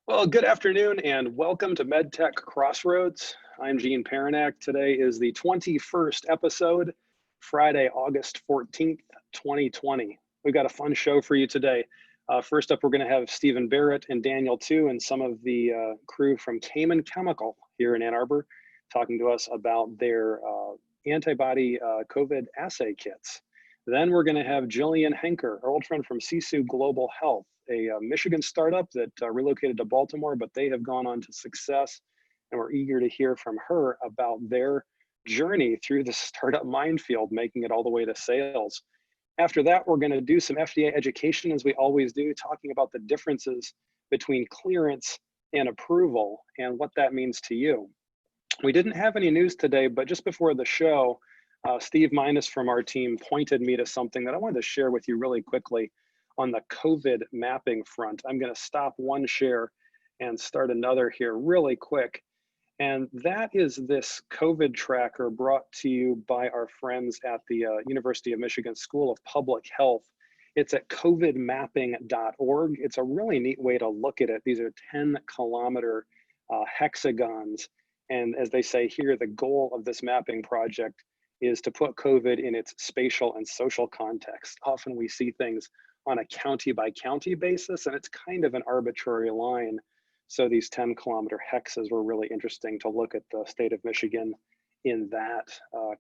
Well, good afternoon and welcome to MedTech Crossroads. I'm Gene Paranak. Today is the 21st episode, Friday, August 14th, 2020. We've got a fun show for you today. First up, we're going to have Stephen Barrett and Daniel Tu and some of the crew from Cayman Chemical here in Ann Arbor talking to us about their antibody COVID assay kits. Then we're going to have Gillian Henker, our old friend from Sisu Global Health, a Michigan startup that relocated to Baltimore, but they have gone on to success. And we're eager to hear from her about their journey through the startup minefield, making it all the way to sales. After that, we're going to do some FDA education, as we always do, talking about the differences between clearance and approval and what that means to you. We didn't have any news today, but just before the show, Steve Minus from our team pointed me to something that I wanted to share with you really quickly on the COVID mapping front. I'm going to stop one share and start another here really quick. And that is this COVID tracker brought to you by our friends at the University of Michigan School of Public Health. It's at covidmapping.org. It's a really neat way to look at it. These are 10-kilometer hexagons. And as they say here, the goal of this mapping project is to put COVID in its spatial and social context. Often we see things on a county by county basis, and it's kind of an arbitrary line. So these 10-kilometer hexes were really interesting to look at the state of Michigan in that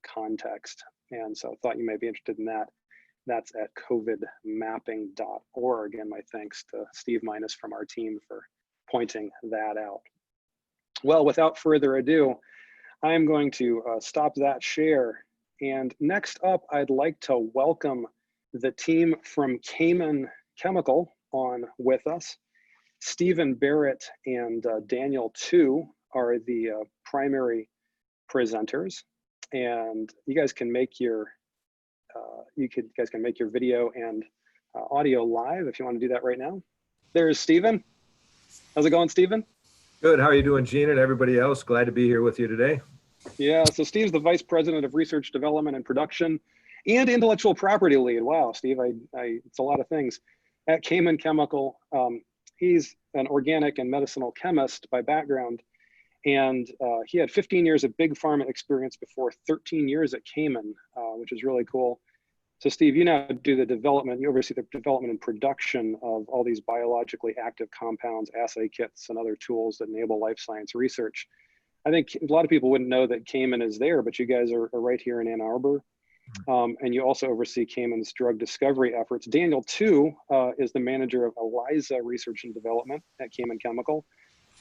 context. And so I thought you may be interested in that. That's at covidmapping.org. And my thanks to Steve Minus from our team for pointing that out. Well, without further ado, I'm going to stop that share. And next up, I'd like to welcome the team from Cayman Chemical on with us. Stephen Barrett and Daniel Tu are the primary presenters, and you guys can make your guys can make your video and audio live if you want to do that right now. There's Stephen. How's it going, Stephen? Good. How are you doing, Gene, and everybody else? Glad to be here with you today. Yeah, so Steve's the Vice President of Research Development and Production and Intellectual Property Lead. Wow, Steve, it's a lot of things. At Cayman Chemical, he's an organic and medicinal chemist by background, and he had 15 years of big pharma experience before 13 years at Cayman, which is really cool. So Steve, you now do the development, you oversee the development and production of all these biologically active compounds, assay kits, and other tools that enable life science research. I think a lot of people wouldn't know that Cayman is there, but you guys are right here in Ann Arbor. And you also oversee Cayman's drug discovery efforts. Daniel Tu is the manager of ELISA Research and Development at Cayman Chemical.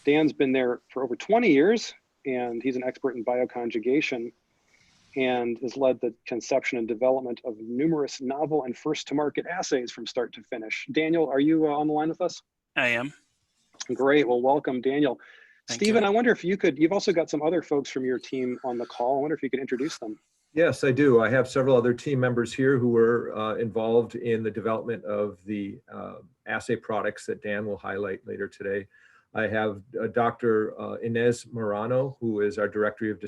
Dan's been there for over 20 years, and he's an expert in bioconjugation and has led the conception and development of numerous novel and first-to-market assays from start to finish. Daniel, are you on the line with us? I am. Great. Well, welcome, Daniel. Thank Stephen, you. I wonder if you've also got some other folks from your team on the call. I wonder if you could introduce them. Yes, I do. I have several other team members here who were involved in the development of the assay products that Dan will highlight later today. I have Dr. Inez Morano, who is our Director of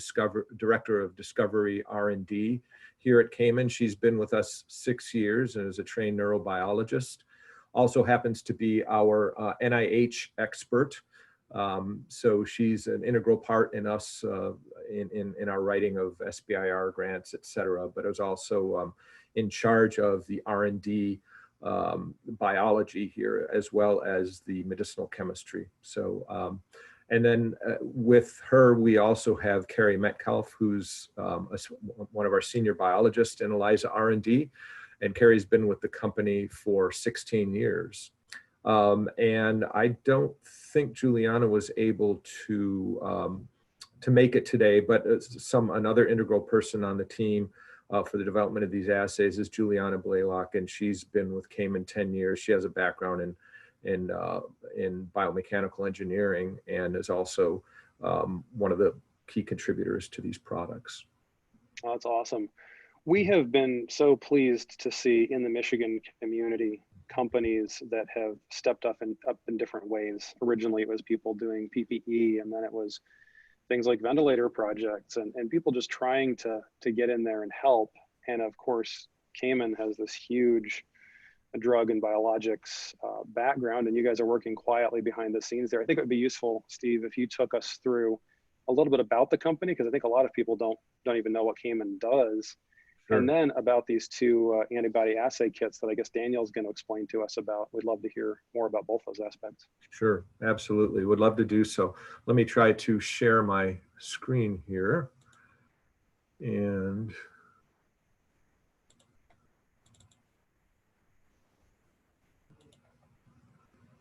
Discovery R&D here at Cayman. She's been with us 6 years and is a trained neurobiologist. Also happens to be our NIH expert. So she's an integral part in us in our writing of SBIR grants, et cetera, but is also in charge of the R&D biology here, as well as the medicinal chemistry. So, and then with her, we also have Carrie Metcalf, who's one of our senior biologists in ELISA R&D, and Carrie's been with the company for 16 years. And I don't think Juliana was able to make it today, but another integral person on the team for the development of these assays is Juliana Blaylock, and she's been with Cayman 10 years. She has a background in biomechanical engineering and is also one of the key contributors to these products. Oh, that's awesome. We have been so pleased to see in the Michigan community companies that have stepped up in different ways. Originally, it was people doing PPE, and then it was things like ventilator projects and people just trying to get in there and help. And of course, Cayman has this huge drug and biologics background, and you guys are working quietly behind the scenes there. I think it would be useful, Steve, if you took us through a little bit about the company, because I think a lot of people don't even know what Cayman does. Sure. And then about these two antibody assay kits that I guess Daniel's going to explain to us about. We'd love to hear more about both those aspects. Sure, absolutely. Would love to do so. Let me try to share my screen here. And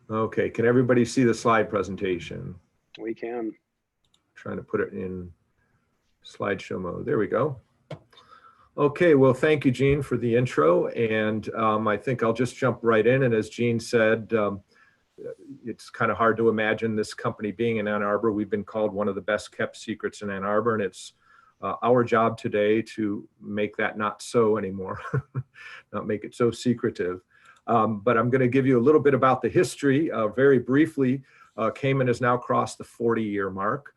okay, can everybody see the slide presentation? We can. Trying to put it in slideshow mode. There we go. Okay, well, thank you, Gene, for the intro. And I think I'll just jump right in. And as Gene said, it's kind of hard to imagine this company being in Ann Arbor. We've been called one of the best kept secrets in Ann Arbor, and it's our job today to make that not so anymore, not make it so secretive. But I'm going to give you a little bit about the history very briefly. Cayman has now crossed the 40-year mark.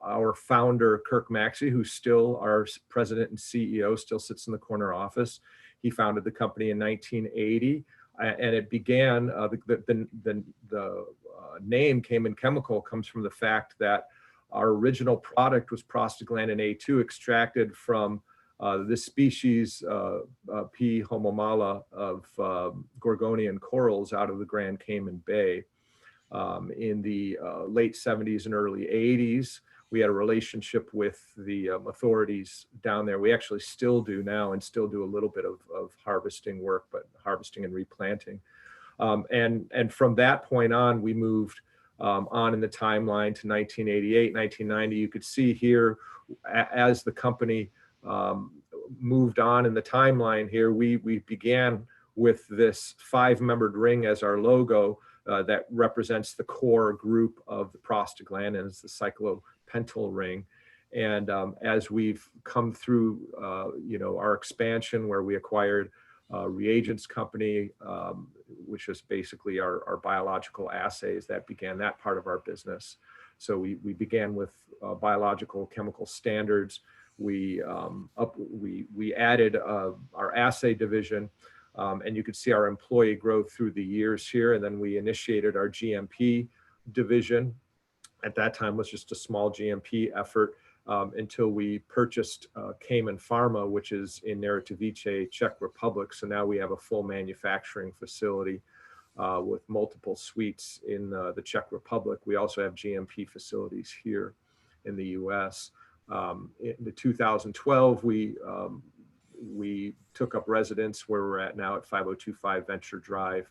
Our founder, Kirk Maxey, who's still our president and CEO, still sits in the corner office. He founded the company in 1980, and it began, the name Cayman Chemical comes from the fact that our original product was prostaglandin A2 extracted from this species, P. homomala, of Gorgonian corals out of the Grand Cayman Bay. In the late 70s and early 80s, we had a relationship with the authorities down there. We actually still do now and still do a little bit of harvesting work, but harvesting and replanting. And from that point on, we moved on in the timeline to 1988, 1990. You could see here, as the company moved on in the timeline here, we began with this 5-membered ring as our logo. That represents the core group of the prostaglandins, the cyclopentyl ring. And as we've come through, our expansion, where we acquired a reagents company, which is basically our biological assays, that began that part of our business. So we began with biological chemical standards. We added our assay division. And you could see our employee growth through the years here. And then we initiated our GMP division. At that time was just a small GMP effort until we purchased Cayman Pharma, which is in Neratovice, Czech Republic. So now we have a full manufacturing facility with multiple suites in the Czech Republic. We also have GMP facilities here in the US. In 2012, we took up residence where we're at now at 5025 Venture Drive,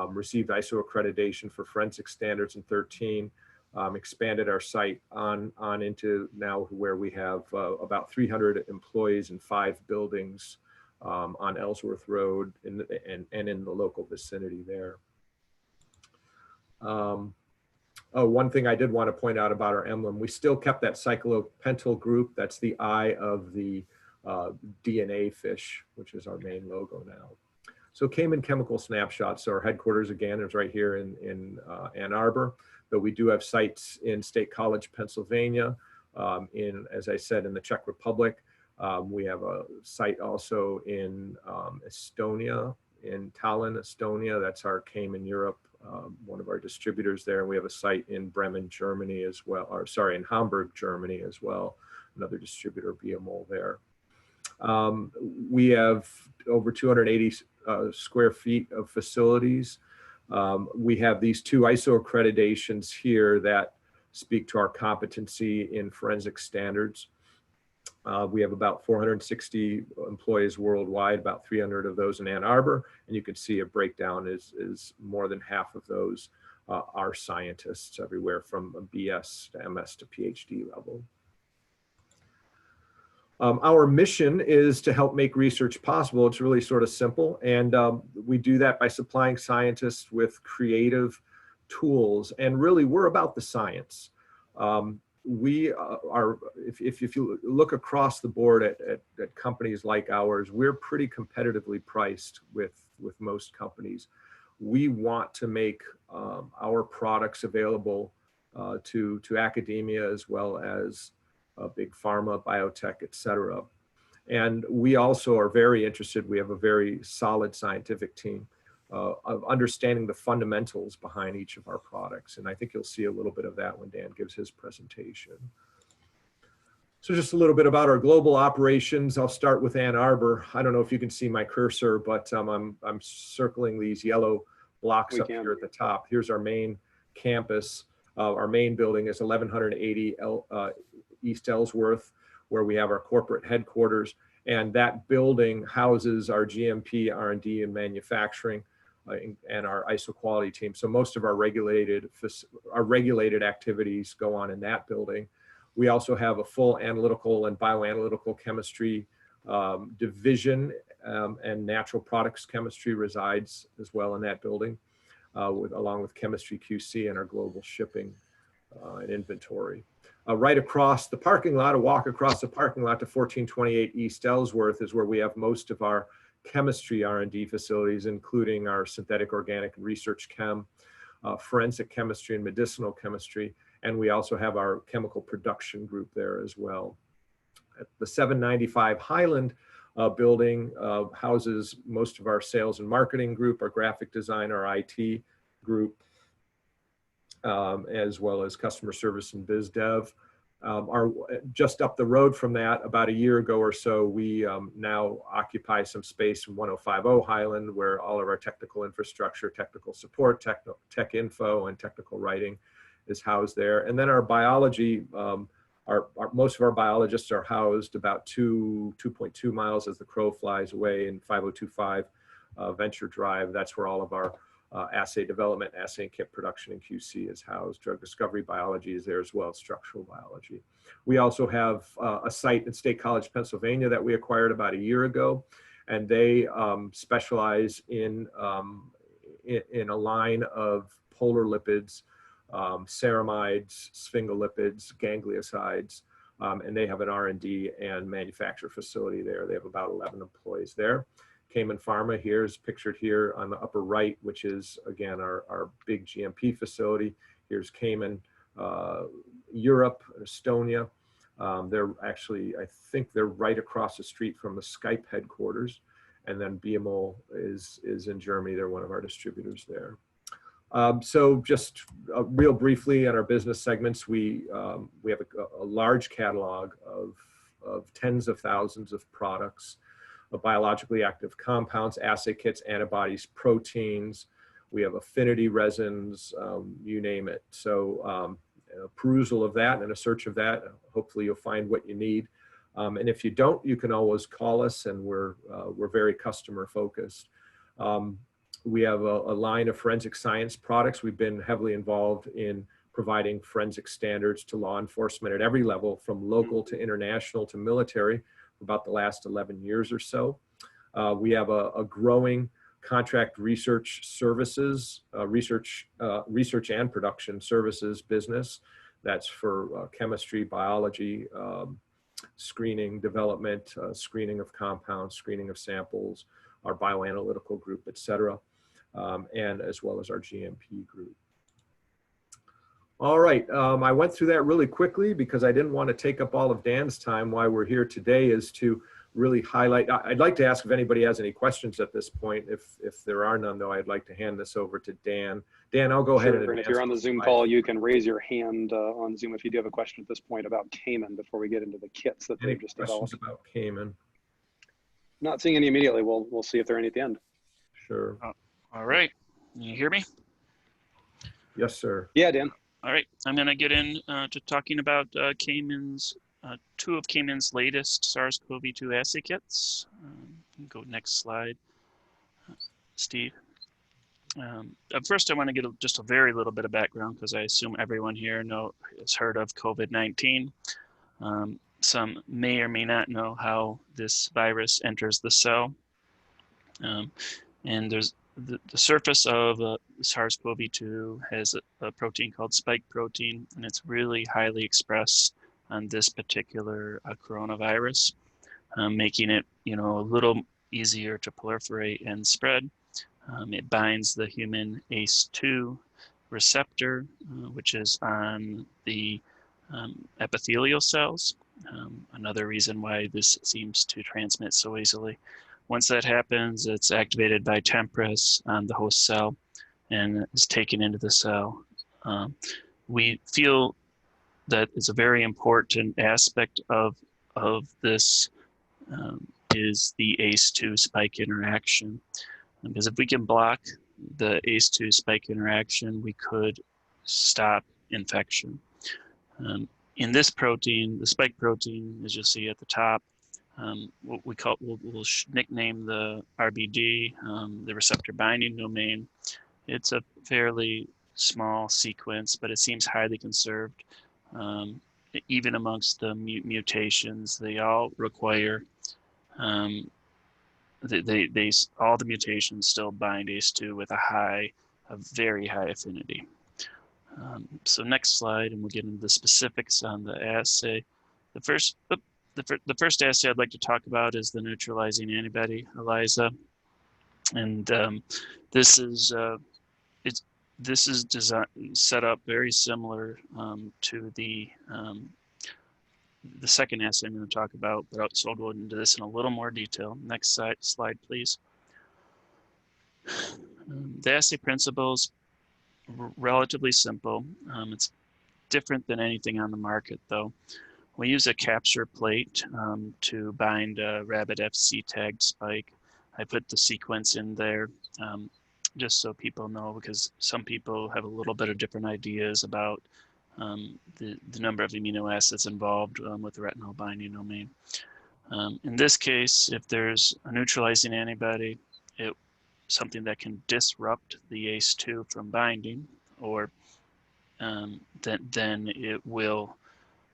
received ISO accreditation for forensic standards in 2013, expanded our site on into now where we have about 300 employees in 5 buildings on Ellsworth Road and in the local vicinity there. One thing I did want to point out about our emblem, we still kept that cyclopentyl group. That's the eye of the DNA fish, which is our main logo now. So Cayman Chemical snapshot. So our headquarters, again, is right here in Ann Arbor, but we do have sites in State College, Pennsylvania, as I said, in the Czech Republic. We have a site also in Estonia, in Tallinn, Estonia. That's our Cayman Europe, one of our distributors there. And we have a site in Bremen, Germany as well, or sorry, in Hamburg, Germany as well, another distributor, BMO there. We have over 280 square feet of facilities. We have these 2 ISO accreditations here that speak to our competency in forensic standards. We have about 460 employees worldwide, about 300 of those in Ann Arbor. And you can see a breakdown is more than half of those are scientists, everywhere from a BS to MS to PhD level. Our mission is to help make research possible. It's really sort of simple. And we do that by supplying scientists with creative tools. And really, we're about the science. We are, if you look across the board at companies like ours, we're pretty competitively priced with most companies. We want to make our products available to academia as well as big pharma, biotech, et cetera. And we also are very interested, we have a very solid scientific team of understanding the fundamentals behind each of our products. And I think you'll see a little bit of that when Dan gives his presentation. So just a little bit about our global operations. I'll start with Ann Arbor. I don't know if you can see my cursor, but I'm circling these yellow blocks up here at the top. Here's our main campus. Our main building is 1180 East Ellsworth, where we have our corporate headquarters. And that building houses our GMP, R&D, and manufacturing and our ISO quality team. So most of our regulated activities go on in that building. We also have a full analytical and bioanalytical chemistry division, and natural products chemistry resides as well in that building, along with chemistry QC and our global shipping and inventory. Right across the parking lot, a walk across the parking lot to 1428 East Ellsworth is where we have most of our chemistry R&D facilities, including our synthetic organic and research chem, forensic chemistry and medicinal chemistry. And we also have our chemical production group there as well. At the 795 Highland building houses most of our sales and marketing group, our graphic design, our IT group, as well as customer service and biz dev. Just up the road from that, about a year ago or so, we now occupy some space in 1050 Highland, where all of our technical infrastructure, technical support, tech info, and technical writing is housed there. And then our biology, most of our biologists are housed about 2.2 miles as the crow flies away in 5025 Venture Drive. That's where all of our assay development, assay and kit production and QC is housed. Drug discovery biology is there as well as structural biology. We also have a site in State College, Pennsylvania that we acquired about a year ago, and they specialize in a line of polar lipids, ceramides, sphingolipids, gangliosides, and they have an R&D and manufacture facility there. They have about 11 employees there. Cayman Pharma here is pictured here on the upper right, which is, again, our big GMP facility. Here's Cayman, Europe, Estonia. They're actually, I think they're right across the street from the Skype headquarters. And then BMO is in Germany. They're one of our distributors there. So just real briefly on our business segments, we have a large catalog of tens of thousands of products, of biologically active compounds, assay kits, antibodies, proteins. We have affinity resins, you name it. So a perusal of that and a search of that, hopefully you'll find what you need. And if you don't, you can always call us, and we're very customer focused. We have a line of forensic science products. We've been heavily involved in providing forensic standards to law enforcement at every level, from local to international to military, for about the last 11 years or so. We have a growing contract research services, research and production services business. That's for chemistry, biology, screening, development, screening of compounds, screening of samples, our bioanalytical group, et cetera. And as well as our GMP group. All right, I went through that really quickly because I didn't want to take up all of Dan's time. Why we're here today is to really highlight. I'd like to ask if anybody has any questions at this point. If there are none, though, I'd like to hand this over to Dan. Dan, I'll go ahead and if you're on the Zoom call, you can raise your hand on Zoom if you do have a question at this point about Cayman before we get into the kits that they've just developed. Questions about Cayman? Not seeing any immediately. We'll see if there are any at the end. Sure. All right, can you hear me? Yes, sir. Yeah, Dan. All right, I'm going to get to talking about Cayman's, two of Cayman's latest SARS-CoV-2 assay kits. Go next slide, Steve. First, I want to get just a very little bit of background because I assume everyone here has heard of COVID-19. Some may or may not know how this virus enters the cell. And there's the surface of SARS-CoV-2 has a protein called spike protein, and it's really highly expressed on this particular coronavirus, making it, a little easier to proliferate and spread. It binds the human ACE2 receptor, which is on the epithelial cells, Another reason why this seems to transmit so easily. Once that happens, it's activated by temperus on the host cell and is taken into the cell. We feel that it's a very important aspect of this is the ACE2 spike interaction. Because if we can block the ACE2 spike interaction, we could stop infection. In this protein, the spike protein, as you'll see at the top, what we call, we'll nickname the RBD, the receptor binding domain. It's a fairly small sequence, but it seems highly conserved. Even amongst the mutations, they all require, all the mutations still bind ACE2 with a very high affinity. So next slide, and we'll get into the specifics on the assay. The first assay I'd like to talk about is the neutralizing antibody ELISA, and this is set up very similar to the second assay I'm going to talk about, but so I'll go into this in a little more detail. Next slide, please. The assay principles relatively simple. It's different than anything on the market, though. We use a capture plate to bind a rabbit FC tagged spike. I put the sequence in there just so people know, because some people have a little bit of different ideas about the number of amino acids involved with the retinol binding domain. In this case, if there's a neutralizing antibody, something that can disrupt the ACE2 from binding, or then it will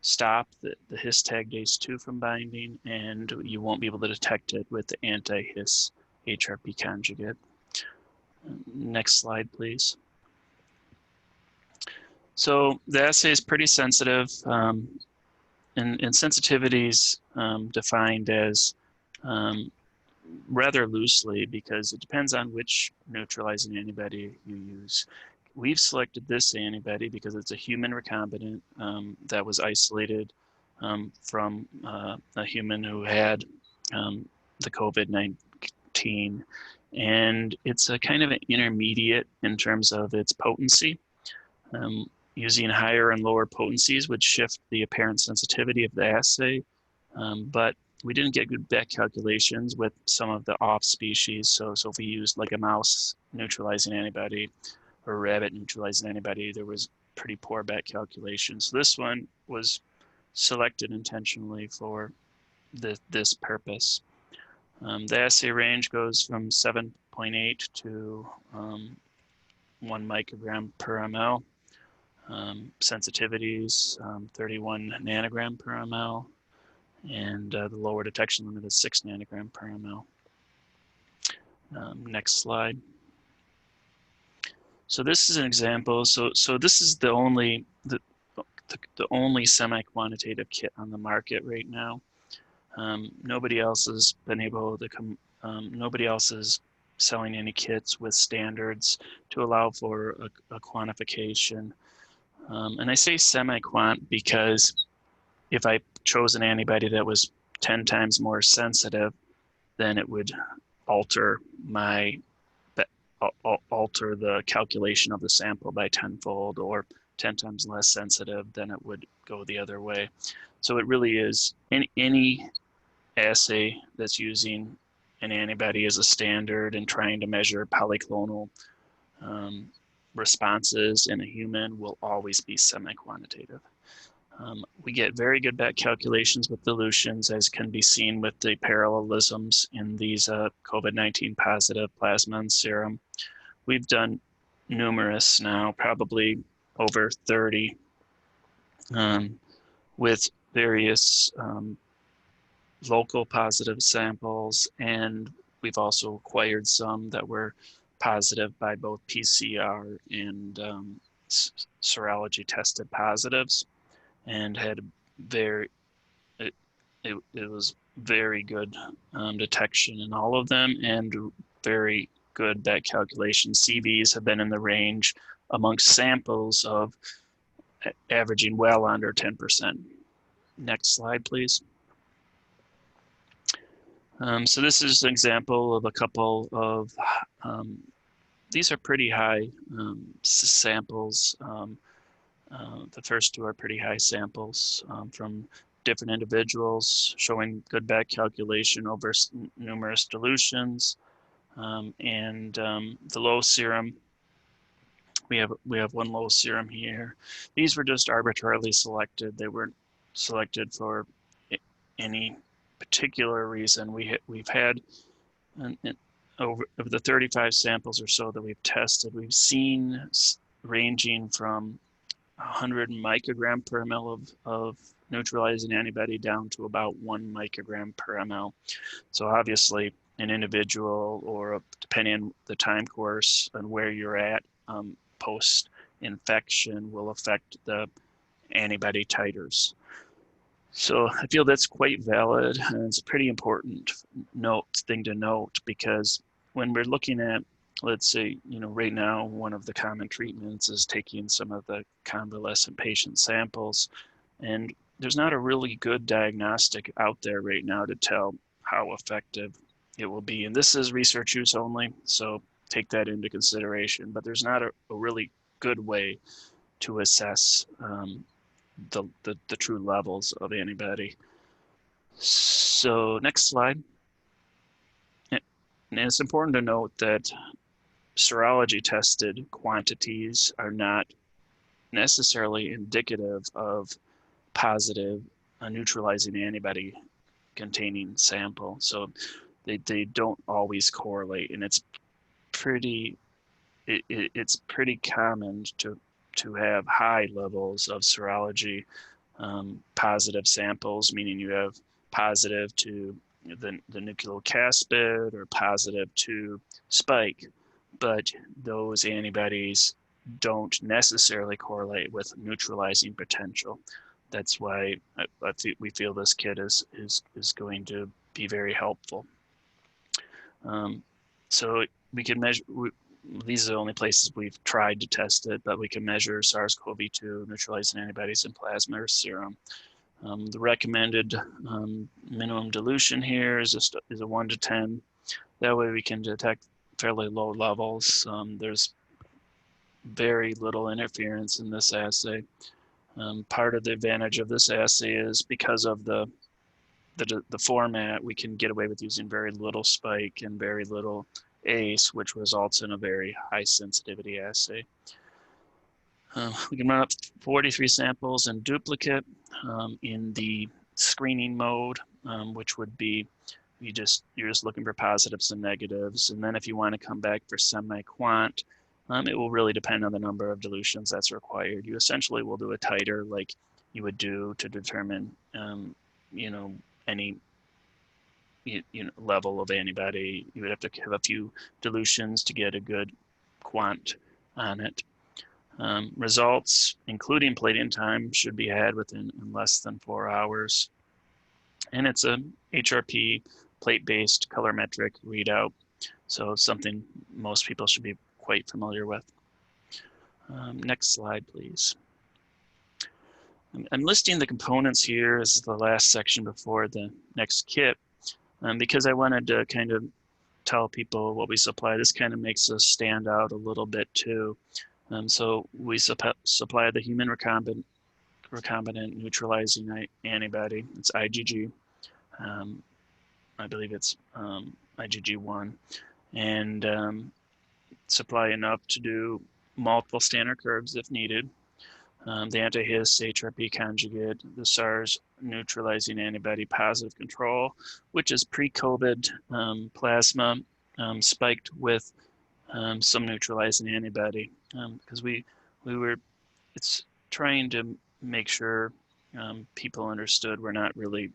stop the His-tagged ACE2 from binding, and you won't be able to detect it with the anti-His HRP conjugate. Next slide, please. So the assay is pretty sensitive, and sensitivity is defined as rather loosely, because it depends on which neutralizing antibody you use. We've selected this antibody because it's a human recombinant that was isolated from a human who had the COVID-19, and it's a kind of an intermediate in terms of its potency. Using higher and lower potencies would shift the apparent sensitivity of the assay, but we didn't get good back calculations with some of the off species. So if we used like a mouse neutralizing antibody or a rabbit neutralizing antibody, there was pretty poor back calculations. So this one was selected intentionally for this purpose. The assay range goes from 7.8 to 1 microgram per ml. Sensitivities, 31 nanogram per ml. And the lower detection limit is 6 nanogram per ml. Next slide. So this is an example. So this is the only semi-quantitative kit on the market right now. Nobody else has been able to nobody else is selling any kits with standards to allow for a quantification. And I say semi-quant because if I chose an antibody that was 10 times more sensitive, then it would alter the calculation of the sample by tenfold, or 10 times less sensitive, then it would go the other way. So it really is any assay that's using an antibody as a standard and trying to measure polyclonal responses in a human will always be semi-quantitative. We get very good back calculations with dilutions, as can be seen with the parallelisms in these COVID-19 positive plasma and serum. We've done numerous now, probably over 30, with various local positive samples, and we've also acquired some that were positive by both PCR and serology tested positives, and had it was very good detection in all of them, and very good back calculation. CVs have been in the range amongst samples of averaging well under 10%. Next slide, please. So this is an example of a couple of, these are pretty high samples. The first two are pretty high samples from different individuals, showing good back calculation over numerous dilutions. The low serum, we have one low serum here. These were just arbitrarily selected. They weren't selected for any particular reason. We've had over of the 35 samples or so that we've tested, we've seen ranging from 100 microgram per ml of neutralizing antibody down to about 1 microgram per ml. So obviously an individual, or depending on the time course and where you're at post-infection, will affect the antibody titers. So I feel that's quite valid, and it's a pretty important thing to note, because when we're looking at, let's say, right now, one of the common treatments is taking some of the convalescent patient samples, and there's not a really good diagnostic out there right now to tell how effective it will be. And this is research use only, so take that into consideration, but there's not a really good way to assess the true levels of antibody. So next slide. And it's important to note that serology tested quantities are not necessarily indicative of positive neutralizing antibody containing sample. So they don't always correlate, and it's pretty common to have high levels of serology positive samples, meaning you have positive to the nucleocapsid or positive to spike, but those antibodies don't necessarily correlate with neutralizing potential. That's why we feel this kit is going to be very helpful. So we can measure, these are the only places we've tried to test it, but we can measure SARS-CoV-2 neutralizing antibodies in plasma or serum. The recommended minimum dilution here is a 1 to 10. That way we can detect fairly low levels. There's very little interference in this assay. Part of the advantage of this assay is because of the format, we can get away with using very little spike and very little ACE, which results in a very high sensitivity assay. We can run up 43 samples in duplicate in the screening mode, which would be you're just looking for positives and negatives. And then if you want to come back for semi-quant, it will really depend on the number of dilutions that's required. You essentially will do a titer like you would do to determine, any level of antibody. You would have to have a few dilutions to get a good quant on it. Results, including plating time, should be had within less than 4 hours. And it's a HRP plate-based colorimetric readout, so something most people should be quite familiar with. Next slide, please. I'm listing the components here as the last section before the next kit, because I wanted to kind of tell people what we supply. This kind of makes us stand out a little bit too. So we supply the human recombinant neutralizing antibody. It's IgG. I believe it's IgG1, and supply enough to do multiple standard curves if needed. The anti-His HRP conjugate, the SARS neutralizing antibody positive control, which is pre-COVID plasma spiked with some neutralizing antibody, because it's trying to make sure people understood we're not really,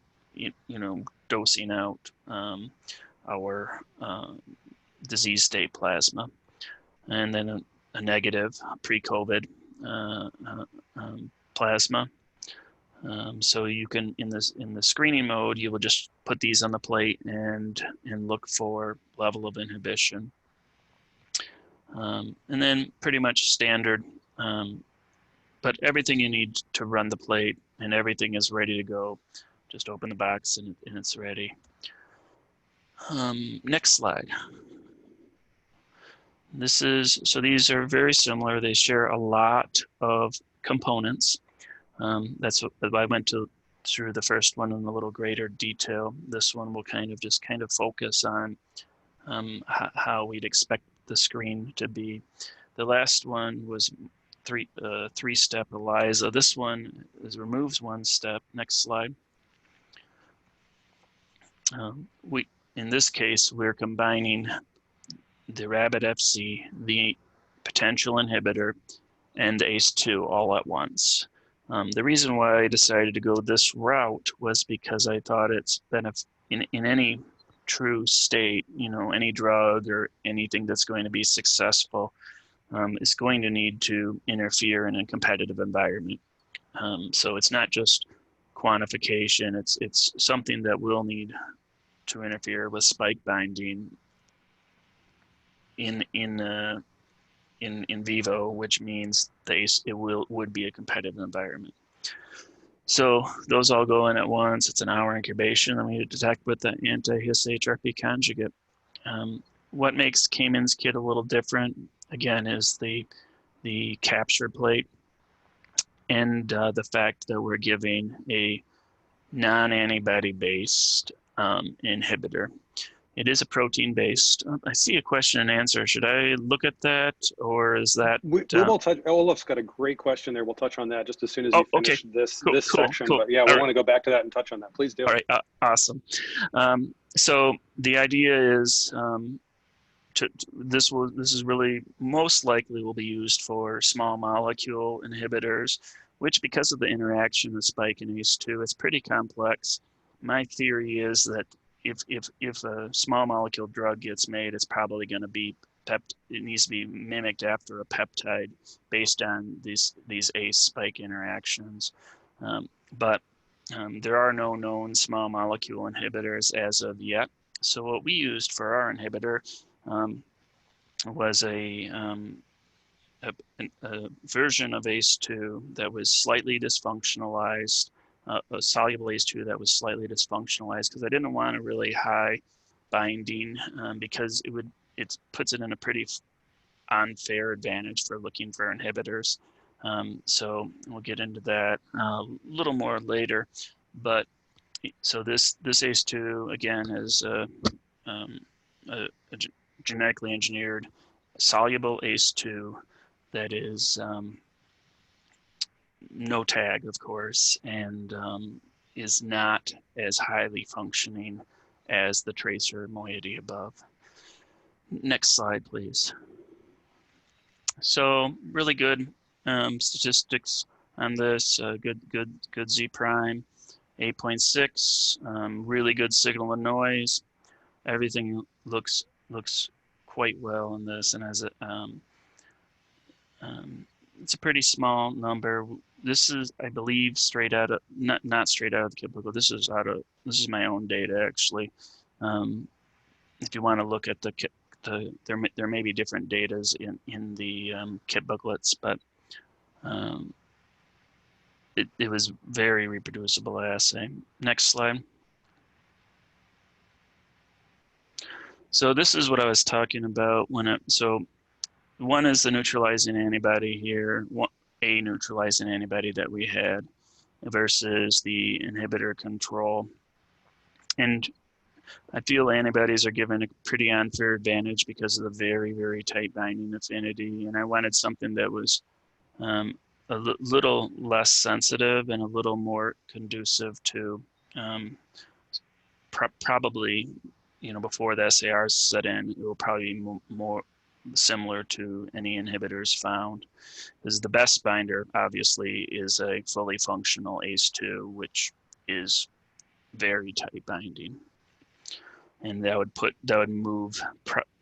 dosing out our disease state plasma. And then a negative pre-COVID plasma. So you can, in the screening mode, you will just put these on the plate and look for level of inhibition. And then pretty much standard, but everything you need to run the plate and everything is ready to go. Just open the box and it's ready. Next slide. So these are very similar. They share a lot of components. That's what I went through the first one in a little greater detail. This one will kind of focus on how we'd expect the screen to be. The last one was three-step ELISA. This one removes one step. Next slide. In this case, we're combining the Rabbit FC, the potential inhibitor, and the ACE2 all at once. The reason why I decided to go this route was because I thought it's in any true state, any drug or anything that's going to be successful is going to need to interfere in a competitive environment. So it's not just quantification, it's something that will need to interfere with spike binding in vivo, which means it would be a competitive environment. So those all go in at once. It's an hour incubation, and we detect with the anti-His-HRP conjugate. What makes Cayman's kit a little different, again, is the capture plate and the fact that we're giving a non-antibody based inhibitor. It is a protein-based. I see a question and answer. Should I look at that, or is that? We will touch. Olaf's got a great question there. We'll touch on that just as soon as you finish this section. Cool. But yeah, we want to go back to that and touch on that. Please do. All right, awesome. So the idea is this is really most likely will be used for small molecule inhibitors, which because of the interaction with spike and ACE2, it's pretty complex. My theory is that if a small molecule drug gets made, it's probably going to be it needs to be mimicked after a peptide based on these ACE spike interactions. But there are no known small molecule inhibitors as of yet. So what we used for our inhibitor was a version of ACE2 that was slightly dysfunctionalized. A soluble ACE2 that was slightly dysfunctionalized because I didn't want a really high binding because it puts it in a pretty unfair advantage for looking for inhibitors. So we'll get into that a little more later. But so this ACE2 again is a genetically engineered soluble ACE2 that is no tag, of course, and is not as highly functioning as the tracer moiety above. Next slide, please. So really good statistics on this. Good Z prime, 8.6. Really good signal and noise. Everything looks quite well in this, and as it's a pretty small number. This is, I believe, straight out of not straight out of the kit booklet. This is my own data actually. If you want to look at the kit, there may be different datas in the kit booklets, but it was very reproducible assay. Next slide. So this is what I was talking about so one is the neutralizing antibody here, a neutralizing antibody that we had versus the inhibitor control. And I feel antibodies are given a pretty unfair advantage because of the very, very tight binding affinity. And I wanted something that was a little less sensitive and a little more conducive to probably, before the SARs set in, it will probably be more similar to any inhibitors found. Because the best binder, obviously, is a fully functional ACE2, which is very tight binding, and that would move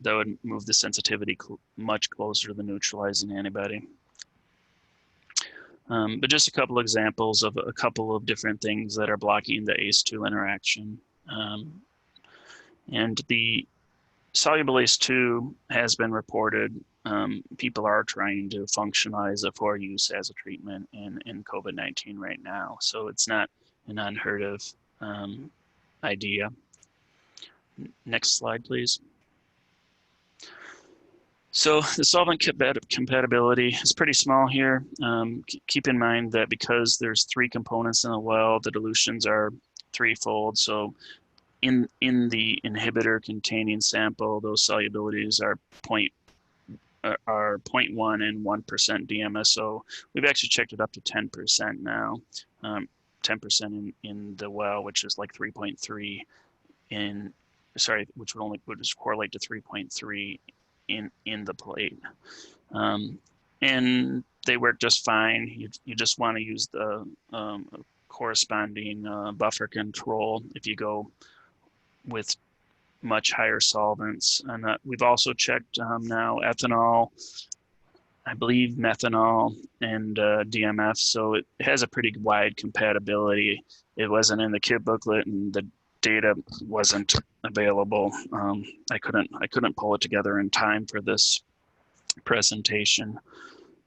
the sensitivity much closer to the neutralizing antibody. But just a couple examples of a couple of different things that are blocking the ACE2 interaction. And the soluble ACE2 has been reported people are trying to functionalize it for use as a treatment in COVID-19 right now. So it's not an unheard of idea. Next slide, please. So the solvent compatibility is pretty small here. Keep in mind that because there's 3 components in the well, the dilutions are threefold. So in the inhibitor containing sample, those solubilities are 0.1 and 1% DMSO. We've actually checked it up to 10% now. 10% in the well, which is like 3.3 which would just correlate to 3.3 in the plate. And they work just fine. You just want to use the corresponding buffer control if you go with much higher solvents. And we've also checked now ethanol, I believe methanol, and DMF. So it has a pretty wide compatibility. It wasn't in the kit booklet, and the data wasn't available. I couldn't pull it together in time for this presentation.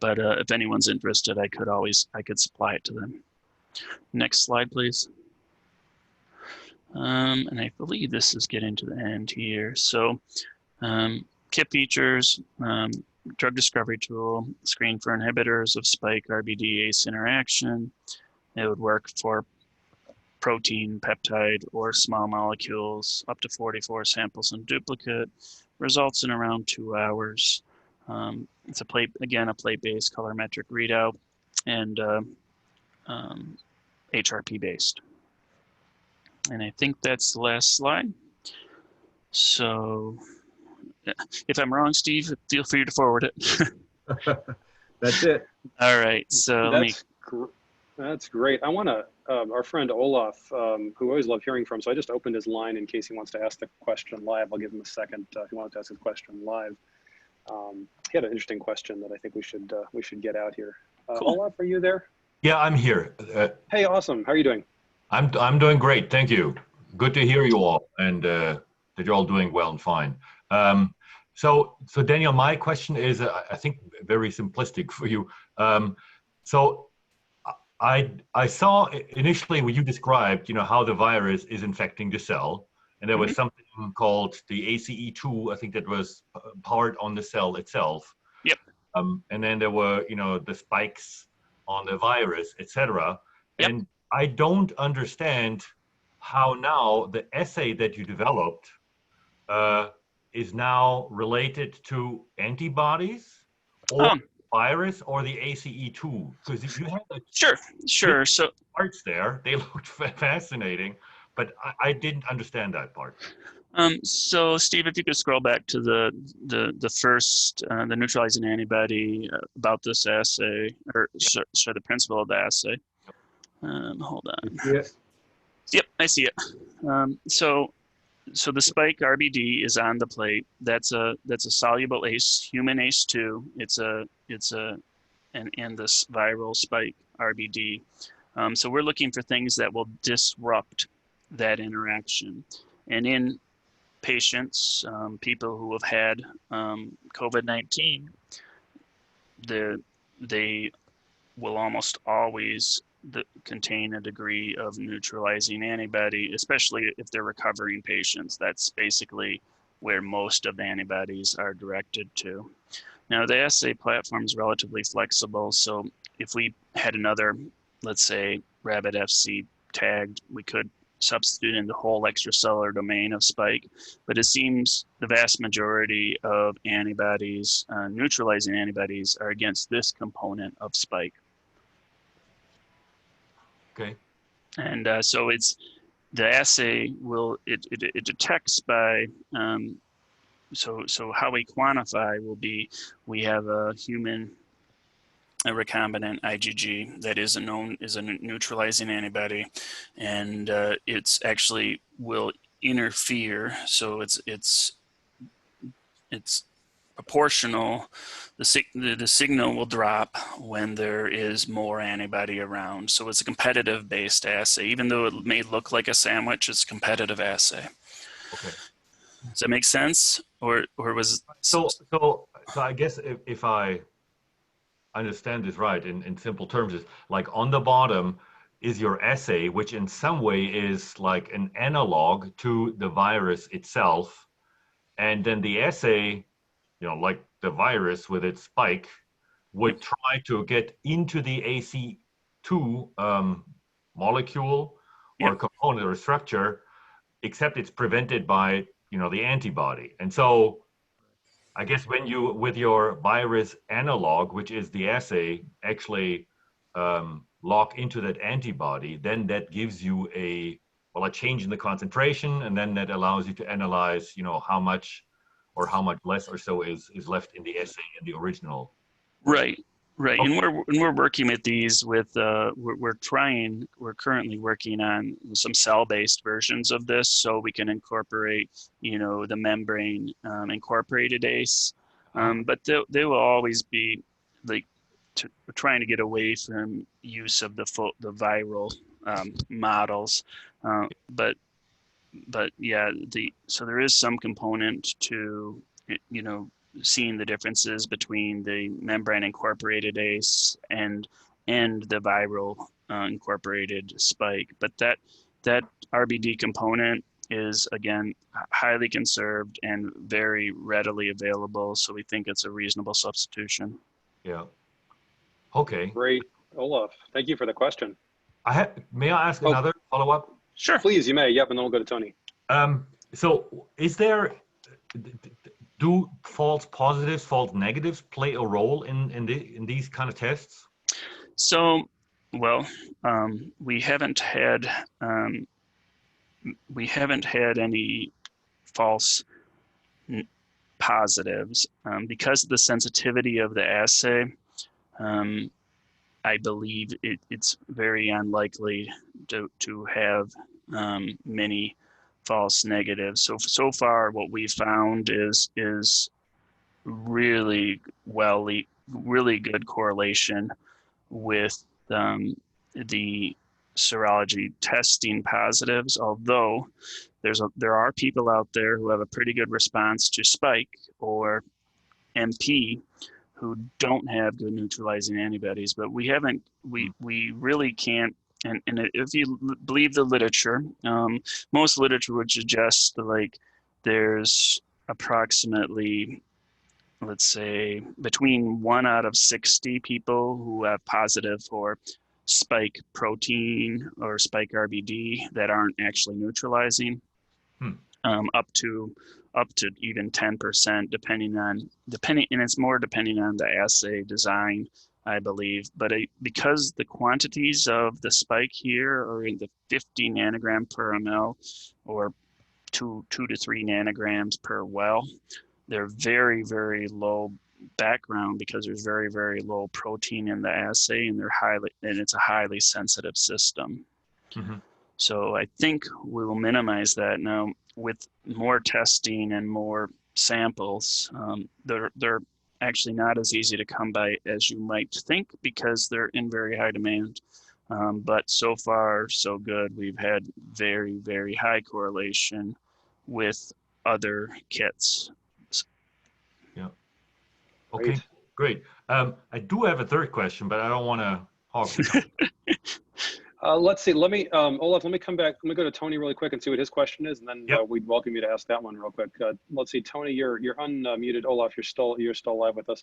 But if anyone's interested, I could supply it to them. Next slide, please. And I believe this is getting to the end here. So kit features, drug discovery tool, screen for inhibitors of spike RBD ACE interaction. It would work for protein, peptide, or small molecules, up to 44 samples in duplicate, results in around 2 hours. It's a plate-based colorimetric readout, and HRP based. And I think that's the last slide. So if I'm wrong, Steve, feel free to forward it. That's it. All right, so that's great. I want to, our friend Olaf, who I always love hearing from, so I just opened his line in case he wants to ask the question live. I'll give him a second if he wants to ask his question live. He had an interesting question that I think we should get out here. Cool. Olaf, are you there? Yeah, I'm here. Hey, awesome. How are you doing? I'm doing great, thank you. Good to hear you all, and that you're all doing well and fine. So Daniel, my question is, I think, very simplistic for you. So I saw initially when you described, how the virus is infecting the cell, and there was something called the ACE2, I think that was powered on the cell itself. Yep. And then there were, the spikes on the virus, etc. Yep. And I don't understand how now the assay that you developed is now related to antibodies or virus or the ACE2, because you have sure. So parts there, they looked fascinating, but I didn't understand that part. So Steve, if you could scroll back to the first, the neutralizing antibody about this assay, or sorry, the principle of the assay. Hold on. Yes. Yep, I see it. So the spike RBD is on the plate. That's a soluble ACE, human ACE2. And this viral spike RBD. So we're looking for things that will disrupt that interaction. And in patients, people who have had COVID-19, they will almost always contain a degree of neutralizing antibody, especially if they're recovering patients. That's basically where most of the antibodies are directed to. Now, the assay platform is relatively flexible, so if we had another, let's say, rabbit FC tagged, we could substitute in the whole extracellular domain of spike, but it seems the vast majority of antibodies, neutralizing antibodies, are against this component of spike. Okay. And so the assay it detects by, so how we quantify will be, we have a human recombinant IgG that is a neutralizing antibody, and it's actually will interfere. So it's proportional. The signal will drop when there is more antibody around. So it's a competitive based assay. Even though it may look like a sandwich, it's a competitive assay. Okay. Does that make sense? Or was so So I guess if I understand this right, in simple terms, is like on the bottom is your assay, which in some way is like an analog to the virus itself. And then the assay, like the virus with its spike, would try to get into the AC2 molecule or Yep. component or structure, except it's prevented by, the antibody. And so I guess when you, with your virus analog, which is the assay, actually lock into that antibody, then that gives you a change in the concentration, and then that allows you to analyze, how much or how much less or so is left in the assay in the original. Right. Right. Okay. And we're working with these with we're currently working on some cell-based versions of this, so we can incorporate, the membrane incorporated ACE. But they will always be like we're trying to get away from use of the viral models. But yeah, so there is some component to, seeing the differences between the membrane incorporated ACE and the viral incorporated spike. But that RBD component is, again, highly conserved and very readily available. So we think it's a reasonable substitution. Yeah. Okay. Great, Olaf. Thank you for the question. May I ask another follow-up? Sure. Please, you may. Yep, and then we'll go to Tony. So do false positives, false negatives play a role in these kind of tests? So, well, we haven't had any false positives because of the sensitivity of the assay. I believe it's very unlikely to have many false negatives. So far, what we've found is really good correlation with the serology testing positives. Although there are people out there who have a pretty good response to spike or MP who don't have good neutralizing antibodies, but we really can't. And if you believe the literature, most literature would suggest like there's approximately, let's say, between 1 out of 60 people who have positive for spike protein or spike RBD that aren't actually neutralizing, up to even 10%, depending, and it's more depending on the assay design, I believe. But because the quantities of the spike here are in the 50 nanogram per ml or 2 to 3 nanograms per well, they're very, very low background because there's very, very low protein in the assay, and it's a highly sensitive system. Mm-hmm. So I think we will minimize that. Now, with more testing and more samples, they're actually not as easy to come by as you might think because they're in very high demand. But so far, so good. We've had very, very high correlation with other kits. Yeah. Okay, great. I do have a third question, but I don't want to hog the Let's see. Let me, Olaf, let me come back. Let me go to Tony really quick and see what his question is, and then we'd welcome you to ask that one real quick. Let's see, Tony, you're unmuted. Olaf, you're still live with us.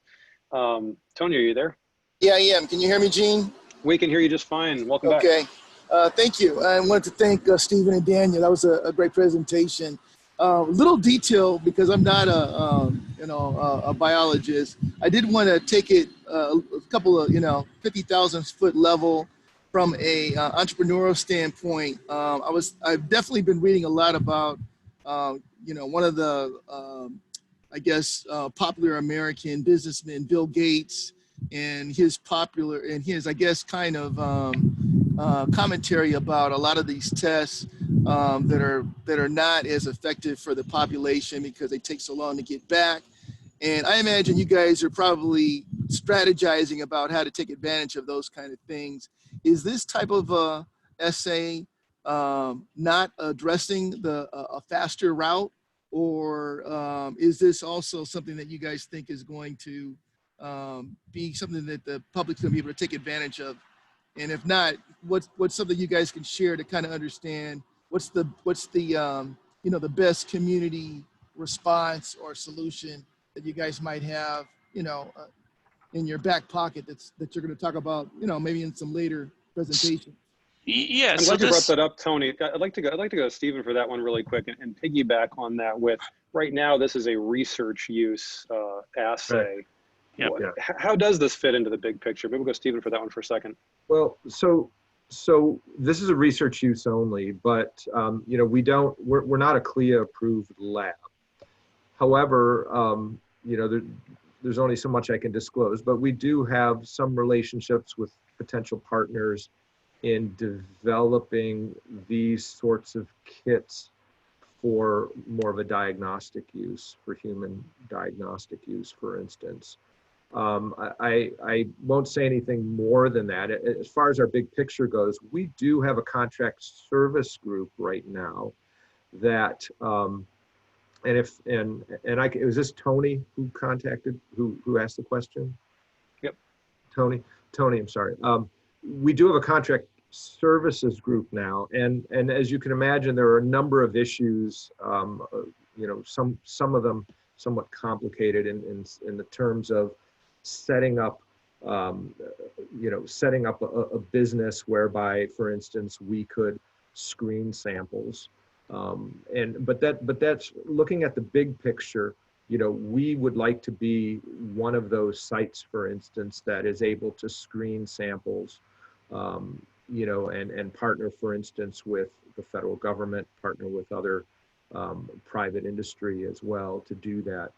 Tony, are you there? Yeah, I am. Can you hear me, Gene? We can hear you just fine. Welcome back. Okay. Thank you. I wanted to thank Stephen and Daniel. That was a great presentation. Little detail, because I'm not a biologist. I did want to take it a couple of 50,000 foot level from a entrepreneurial standpoint. I've definitely been reading a lot about one of the popular American businessmen, Bill Gates, and his kind of commentary about a lot of these tests that are not as effective for the population because they take so long to get back. And I imagine you guys are probably strategizing about how to take advantage of those kind of things. Is this type of essay not addressing a faster route, or is this also something that you guys think is going to be something that the public's going to be able to take advantage of? And if not, what's something you guys can share to kind of understand what's the you know, the best community response or solution that you guys might have, you know, in your back pocket that you're going to talk about, you know, maybe in some later presentation. Yeah, I'm so glad you brought this, that up, Tony. I'd like to go to Stephen for that one really quick and piggyback on that with, right now, this is a research use assay. Yep. Yeah. How does this fit into the big picture? Maybe we'll go Stephen for that one for a second. Well, so this is a research use only, but you know, we're not a CLIA approved lab. However, you know, there's only so much I can disclose, but we do have some relationships with potential partners in developing these sorts of kits for more of a diagnostic use, for human diagnostic use, for instance. I won't say anything more than that. As far as our big picture goes, we do have a contract service group right now that, is this Tony who contacted, who asked the question? Yep. Tony, I'm sorry. We do have a contract services group now, and as you can imagine, there are a number of issues, you know, some of them somewhat complicated in the terms of setting up, you know, setting up a business whereby, for instance, we could screen samples, but that's looking at the big picture. You know, we would like to be one of those sites, for instance, that is able to screen samples, you know, and partner, for instance, with the federal government, partner with other private industry as well to do that.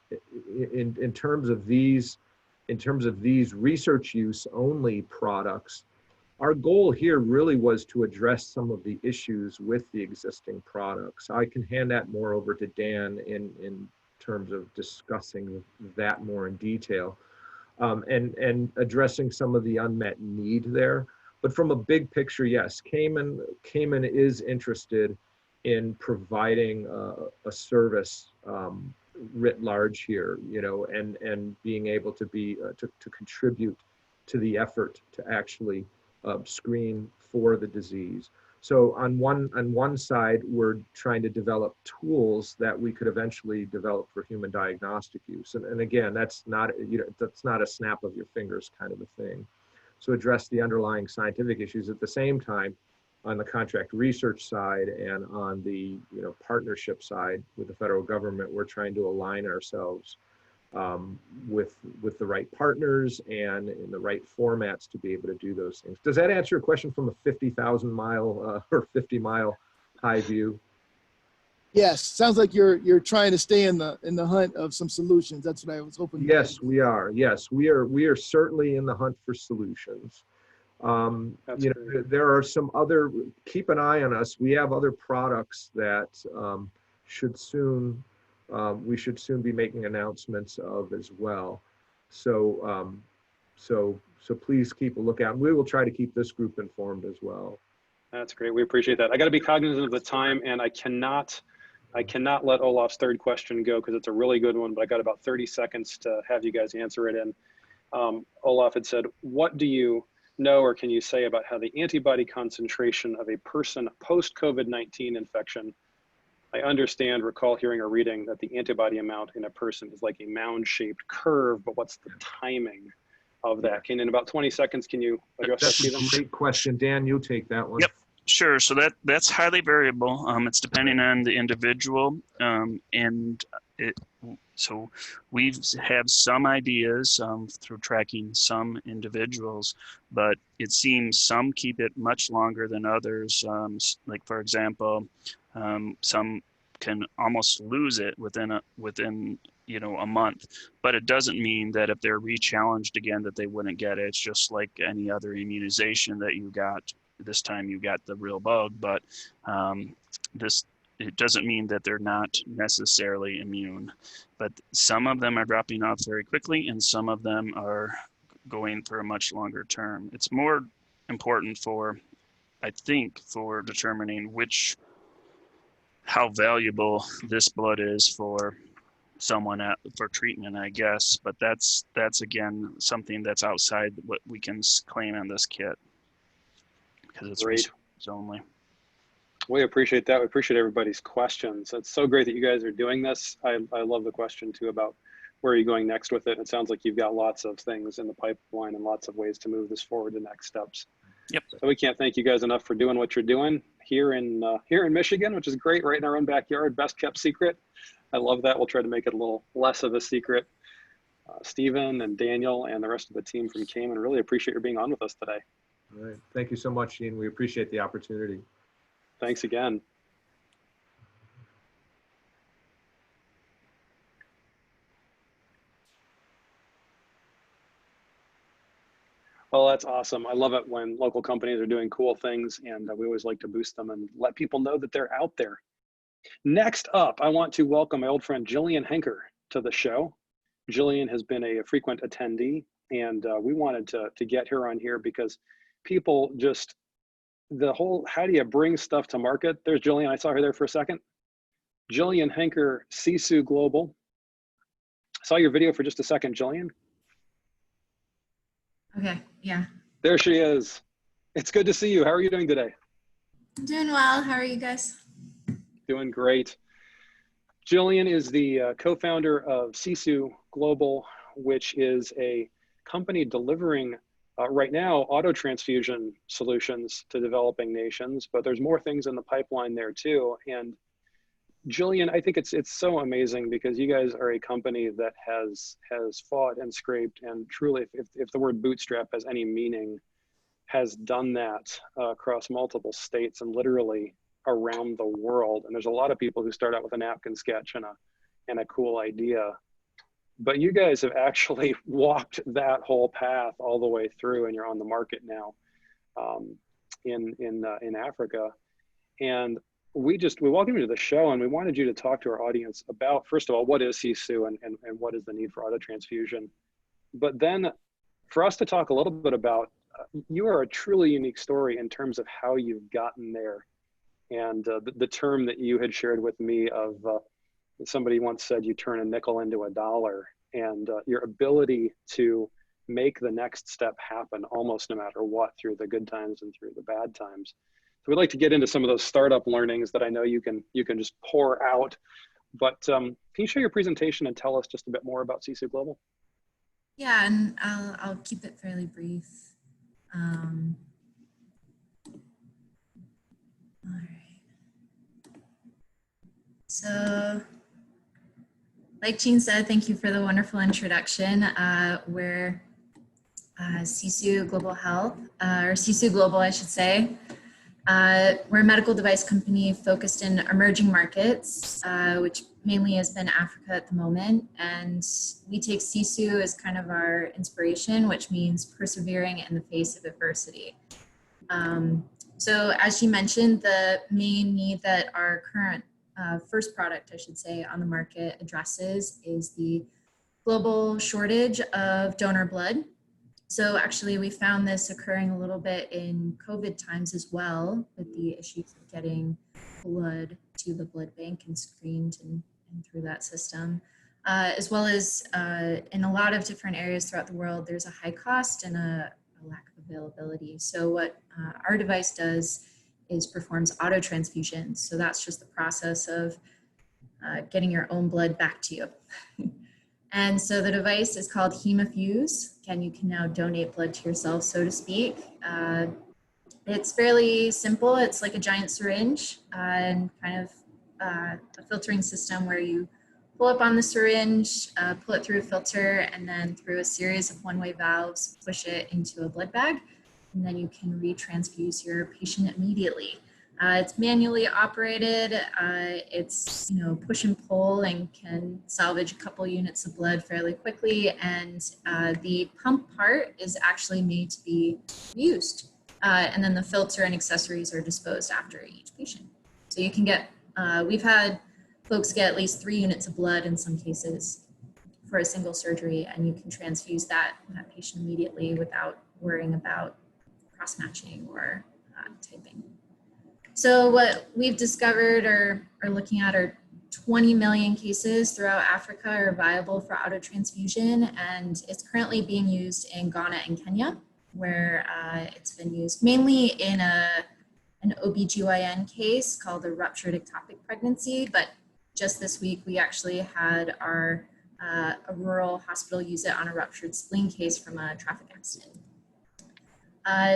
In terms of these research use only products, our goal here really was to address some of the issues with the existing products. I can hand that more over to Dan in terms of discussing that more in detail, and addressing some of the unmet need there. But from a big picture, yes, Cayman is interested in providing a service writ large here, you know, and being able to be to contribute to the effort to actually screen for the disease. So on one side, we're trying to develop tools that we could eventually develop for human diagnostic use, and again, that's not, you know, that's not a snap of your fingers kind of a thing. So address the underlying scientific issues. At the same time, on the contract research side and on the, you know, partnership side with the federal government, we're trying to align ourselves with the right partners and in the right formats to be able to do those things. Does that answer your question from a 50,000 mile or 50 mile high view? Yes, sounds like you're trying to stay in the hunt of some solutions. That's what I was hoping. Yes, we are. Yes, we are certainly in the hunt for solutions. You know, there are some other, keep an eye on us. We have other products that we should soon be making announcements of as well. So, so please keep a lookout. We will try to keep this group informed as well. That's great. We appreciate that. I got to be cognizant of the time, and I cannot let Olaf's third question go because it's a really good one, but I got about 30 seconds to have you guys answer it in. Olaf had said, what do you know or can you say about how the antibody concentration of a person post-COVID-19 infection? I recall hearing or reading that the antibody amount in a person is like a mound-shaped curve, but what's the timing of that? In about 20 seconds, can you address that, Stephen? That's a great question. Dan, you take that one. Yep. Sure. So that's highly variable. It's depending on the individual, so we have some ideas through tracking some individuals, but it seems some keep it much longer than others. Like for example, some can almost lose it within you know, a month, but it doesn't mean that if they're re-challenged again that they wouldn't get it. It's just like any other immunization that you got. This time you got the real bug, but it doesn't mean that they're not necessarily immune. But some of them are dropping off very quickly, and some of them are going for a much longer term. It's more important for, I think, for determining which how valuable this blood is for someone for treatment, I guess. But that's again something that's outside what we can claim on this kit because it's Great. research only. We appreciate that. We appreciate everybody's questions. It's so great that you guys are doing this. I love the question too about where are you going next with it. It sounds like you've got lots of things in the pipeline and lots of ways to move this forward to next steps. Yep. So we can't thank you guys enough for doing what you're doing here in Michigan, which is great, right in our own backyard, best kept secret. I love that. We'll try to make it a little less of a secret. Stephen and Daniel and the rest of the team from Cayman, really appreciate your being on with us today. All right. Thank you so much, Gene. We appreciate the opportunity. Thanks again. Well, that's awesome. I love it when local companies are doing cool things, and we always like to boost them and let people know that they're out there. Next up, I want to welcome my old friend Gillian Henker to the show. Gillian has been a frequent attendee, and we wanted to get her on here because people just, the whole, how do you bring stuff to market? There's Gillian, I saw her there for a second. Gillian Henker, Sisu Global. I saw your video for just a second, Gillian. Okay, yeah. There she is. It's good to see you. How are you doing today? I'm doing well. How are you guys? Doing great. Gillian is the co-founder of Sisu Global, which is a company delivering right now auto-transfusion solutions to developing nations, but there's more things in the pipeline there too. And Gillian, I think it's so amazing because you guys are a company that has fought and scraped, and truly, if the word bootstrap has any meaning, has done that across multiple states and literally around the world. And there's a lot of people who start out with a napkin sketch and a cool idea, but you guys have actually walked that whole path all the way through, and you're on the market now in Africa. And we welcome you to the show, and we wanted you to talk to our audience about, first of all, what is Sisu and what is the need for auto-transfusion? But then for us to talk a little bit about, you are a truly unique story in terms of how you've gotten there. And the term that you had shared with me of, somebody once said, you turn a nickel into a dollar, and your ability to make the next step happen almost no matter what, through the good times and through the bad times. So we'd like to get into some of those startup learnings that I know you can just pour out. But can you show your presentation and tell us just a bit more about Sisu Global? Yeah, and I'll keep it fairly brief. All right. So, like Gene said, thank you for the wonderful introduction. We're Sisu Global Health, or Sisu Global, I should say. We're a medical device company focused in emerging markets, which mainly has been Africa at the moment. And we take Sisu as kind of our inspiration, which means persevering in the face of adversity. So as she mentioned, the main need that our current first product, I should say, on the market addresses is the global shortage of donor blood. So actually we found this occurring a little bit in COVID times as well, with the issues of getting blood to the blood bank and screened and through that system, as well as in a lot of different areas throughout the world, there's a high cost and a lack of availability. So what our device does is performs auto-transfusion. So that's just the process of getting your own blood back to you. And so the device is called Hemofuse. Again, you can now donate blood to yourself, so to speak. It's fairly simple. It's like a giant syringe and kind of a filtering system where you pull up on the syringe, pull it through a filter, and then through a series of one-way valves, push it into a blood bag, and then you can retransfuse your patient immediately. It's manually operated. It's push and pull and can salvage a couple units of blood fairly quickly. And the pump part is actually made to be used. And then the filter and accessories are disposed after each patient. So you can get, we've had folks get at least 3 units of blood in some cases for a single surgery, and you can transfuse that patient immediately without worrying about cross-matching or typing. So what we've discovered or are looking at are 20 million cases throughout Africa are viable for auto-transfusion, and it's currently being used in Ghana and Kenya, where it's been used mainly in an OBGYN case called a ruptured ectopic pregnancy. But just this week, we actually had a rural hospital use it on a ruptured spleen case from a traffic accident.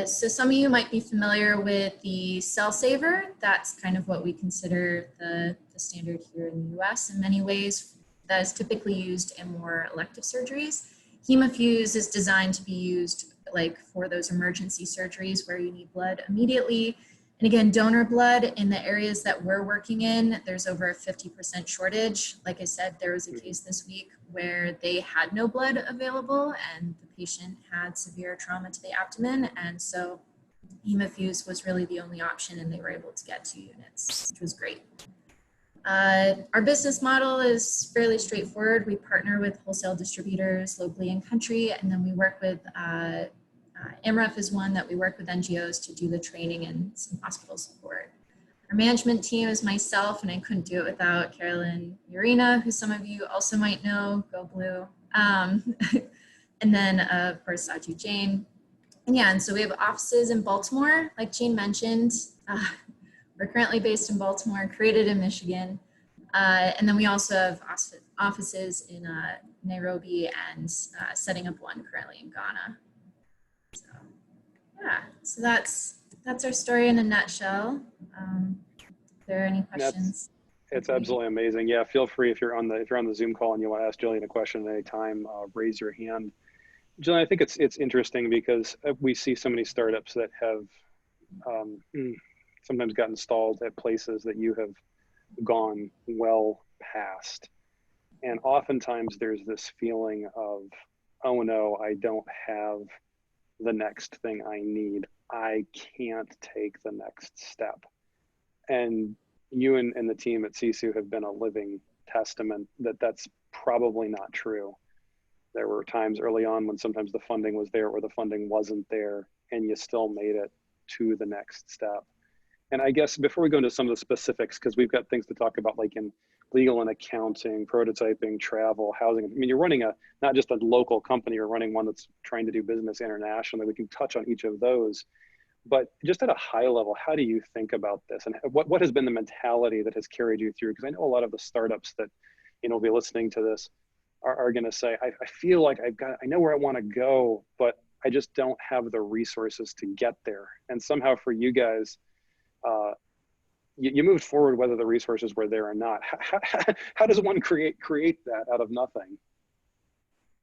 So some of you might be familiar with the cell saver. That's kind of what we consider the standard here in the US in many ways. That is typically used in more elective surgeries. Hemofuse is designed to be used like for those emergency surgeries where you need blood immediately. And again, donor blood in the areas that we're working in, there's over a 50% shortage. Like I said, there was a case this week where they had no blood available and the patient had severe trauma to the abdomen. And so hemofuse was really the only option, and they were able to get 2 units, which was great. Our business model is fairly straightforward. We partner with wholesale distributors locally in country, and then we work with AMREF is one that we work with NGOs to do the training and some hospital support. Our management team is myself, and I couldn't do it without Carolyn Urena, who some of you also might know, go blue. And then of course, Saju Jain. And yeah, and so we have offices in Baltimore, like Jane mentioned. We're currently based in Baltimore, created in Michigan. And then we also have offices in Nairobi and setting up one currently in Ghana. So yeah, so that's our story in a nutshell. If there are any questions. It's absolutely amazing. Yeah, feel free if you're on the Zoom call and you want to ask Gillian a question at any time, raise your hand. Gillian, I think it's interesting because we see so many startups that have sometimes got installed at places that you have gone well past. And oftentimes there's this feeling of, oh no, I don't have the next thing I need. I can't take the next step. And you and the team at Sisu have been a living testament that that's probably not true. There were times early on when sometimes the funding was there or the funding wasn't there, and you still made it to the next step. And I guess before we go into some of the specifics, because we've got things to talk about like in legal and accounting, prototyping, travel, housing. I mean, you're running not just a local company, you're running one that's trying to do business internationally. We can touch on each of those. But just at a high level, how do you think about this? And what has been the mentality that has carried you through? Because I know a lot of the startups that, will be listening to this are going to say, I feel like I know where I want to go, but I just don't have the resources to get there. And somehow for you guys, you moved forward whether the resources were there or not. How does one create that out of nothing?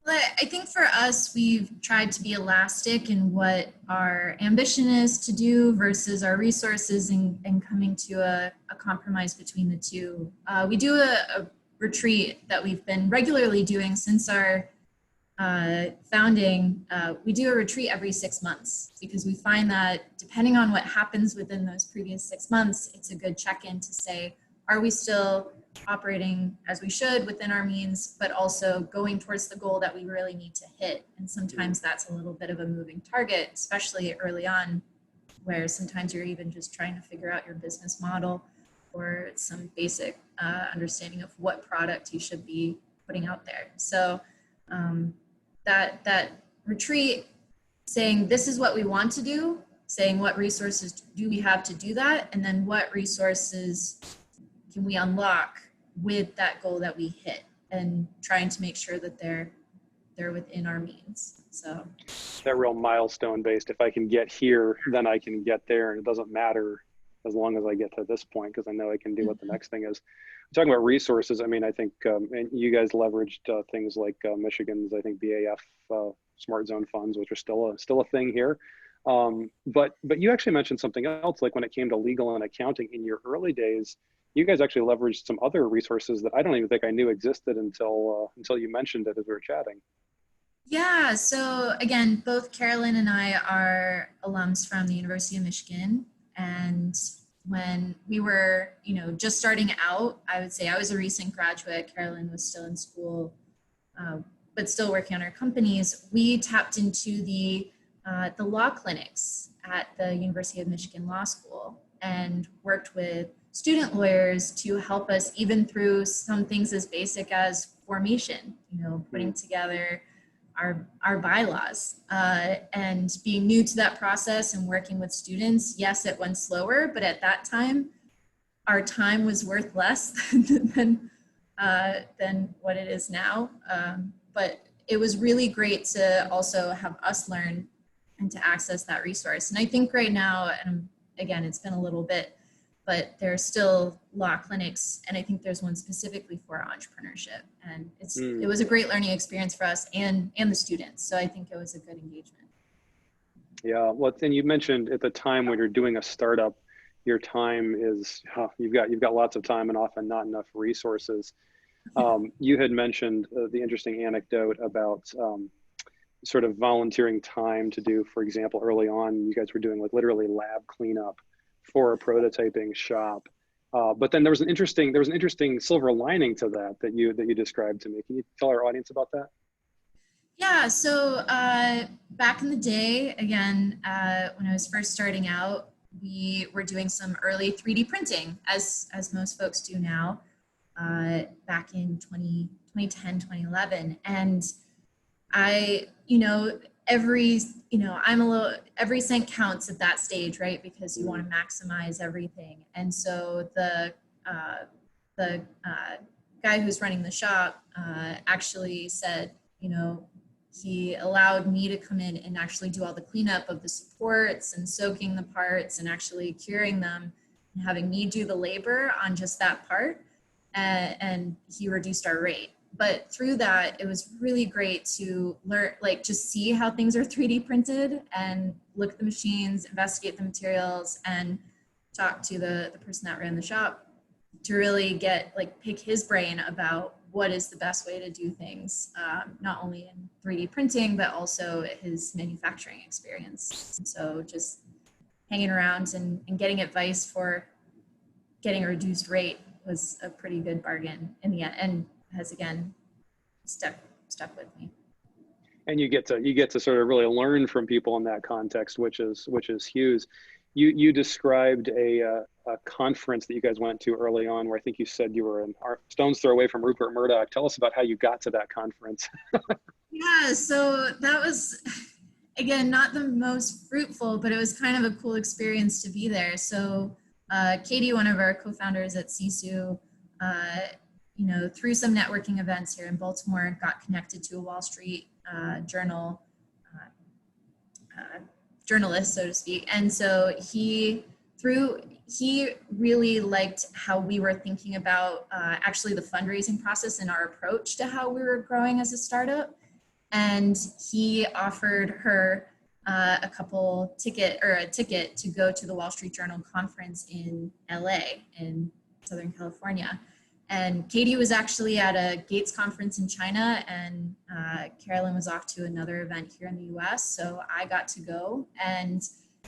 Well, I think for us, we've tried to be elastic in what our ambition is to do versus our resources and coming to a compromise between the two. We do a retreat that we've been regularly doing since our founding. We do a retreat every 6 months because we find that depending on what happens within those previous 6 months, it's a good check-in to say, are we still operating as we should within our means, but also going towards the goal that we really need to hit. And sometimes that's a little bit of a moving target, especially early on, where sometimes you're even just trying to figure out your business model or some basic understanding of what product you should be putting out there. So that retreat, saying this is what we want to do, saying what resources do we have to do that, and then what resources can we unlock with that goal that we hit, and trying to make sure that they're within our means. So that real milestone based, if I can get here, then I can get there, and it doesn't matter as long as I get to this point because I know I can do what the next thing is. Talking about resources, I mean, I think and you guys leveraged things like Michigan's, I think BAF Smart Zone funds, which are still a thing here. But you actually mentioned something else, like when it came to legal and accounting in your early days. You guys actually leveraged some other resources that I don't even think I knew existed until you mentioned it as we were chatting. Yeah, so again, both Carolyn and I are alums from the University of Michigan. And when we were, just starting out, I would say I was a recent graduate, Carolyn was still in school, but still working on our companies. We tapped into the law clinics at the University of Michigan Law School. and worked with student lawyers to help us even through some things as basic as formation, putting together our bylaws, and being new to that process and working with students. Yes, it went slower, but at that time, our time was worth less than what it is now. But it was really great to also have us learn and to access that resource. And I think right now, and again, it's been a little bit, but there are still law clinics, and I think there's one specifically for entrepreneurship. And it was a great learning experience for us and the students. So I think it was a good engagement. Yeah, well, and you mentioned at the time when you're doing a startup, your time is, you've got lots of time and often not enough resources. You had mentioned the interesting anecdote about sort of volunteering time to do, for example, early on, you guys were doing like literally lab cleanup for a prototyping shop. But then there was an interesting silver lining to that you described to me. Can you tell our audience about that? Yeah, so back in the day, again, when I was first starting out, we were doing some early 3D printing, as most folks do now, back in 2010, 2011. And every cent counts at that stage, right? Because you want to maximize everything. And so the guy who's running the shop actually said, he allowed me to come in and actually do all the cleanup of the supports and soaking the parts and actually curing them and having me do the labor on just that part. And he reduced our rate. But through that, it was really great to learn, just see how things are 3D printed and look at the machines, investigate the materials, and talk to the person that ran the shop to really pick his brain about what is the best way to do things, not only in 3D printing, but also his manufacturing experience. And so just hanging around and getting advice for getting a reduced rate was a pretty good bargain in the end, and has again stuck with me. And you get to sort of really learn from people in that context, which is huge. You described a conference that you guys went to early on, where I think you said you were a stone's throw away from Rupert Murdoch. Tell us about how you got to that conference. Yeah, so that was, again, not the most fruitful, but it was kind of a cool experience to be there. So Katie, one of our co-founders at Sisu, through some networking events here in Baltimore, got connected to a Wall Street Journal journalist, so to speak. And so he really liked how we were thinking about actually the fundraising process and our approach to how we were growing as a startup. And he offered her a ticket to go to the Wall Street Journal conference in LA in Southern California. And Katie was actually at a Gates conference in China, and Carolyn was off to another event here in the US. So I got to go. And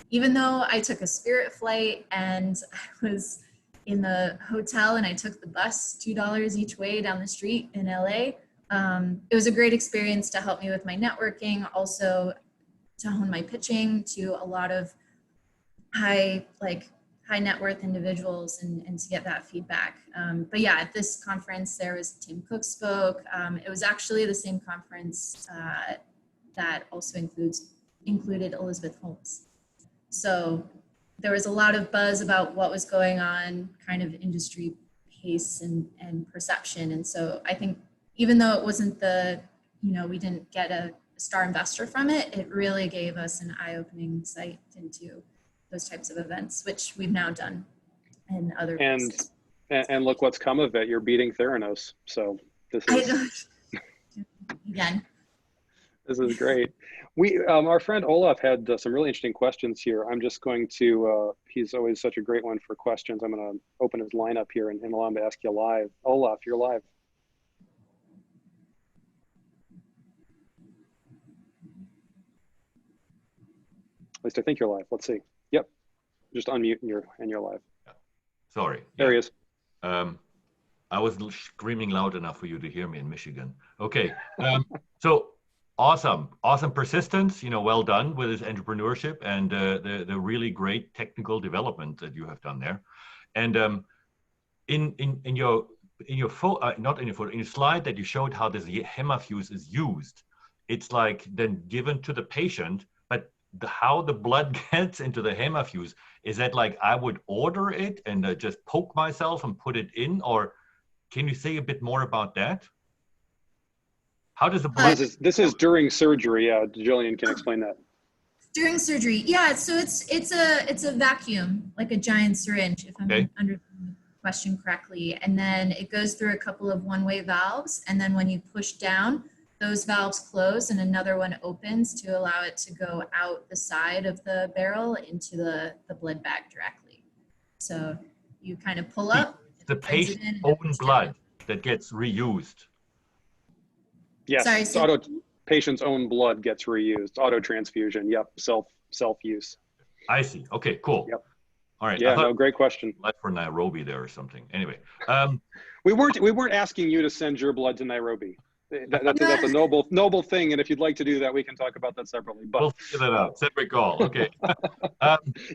even though I took a Spirit flight and I was in the hotel and I took the bus $2 each way down the street in LA, it was a great experience to help me with my networking, also to hone my pitching to a lot of high net worth individuals and to get that feedback. But yeah, at this conference, there was Tim Cook spoke. It was actually the same conference that also included Elizabeth Holmes. So there was a lot of buzz about what was going on, kind of industry pace and perception. And so I think even though it wasn't we didn't get a star investor from it, it really gave us an eye-opening sight into those types of events, which we've now done in other places. And look what's come of it. You're beating Theranos. So this is again. This is great. Our friend Olaf had some really interesting questions here. I'm just going to, he's always such a great one for questions. I'm going to open his lineup here and allow him to ask you live. Olaf, you're live. At least I think you're live. Let's see. Yep. Just unmute and you're live. Sorry. There he is. I was screaming loud enough for you to hear me in Michigan. Okay. So Awesome, awesome persistence. Well done with this entrepreneurship and the really great technical development that you have done there. And in your not in your photo, in your slide that you showed how this hemafuse is used, it's like then given to the patient, but how the blood gets into the hemafuse, is that like I would order it and just poke myself and put it in, or can you say a bit more about that? How does the blood? This is during surgery. Yeah, Gillian can explain that. During surgery, yeah. So it's a vacuum, like a giant syringe, if I'm understanding the question correctly. And then it goes through a couple of one-way valves, and then when you push down, those valves close and another one opens to allow it to go out the side of the barrel into the blood bag directly. So you kind of pull up. The patient's own blood that gets reused. Yes, sorry, patient's own blood gets reused. Auto-transfusion, yep, self-use. I see. Okay, cool. Yep. All right. Yeah, no, great question. Left for Nairobi there or something. Anyway, we weren't asking you to send your blood to Nairobi. That's a noble thing, and if you'd like to do that, we can talk about that separately. But we'll figure that out. Separate call. Okay.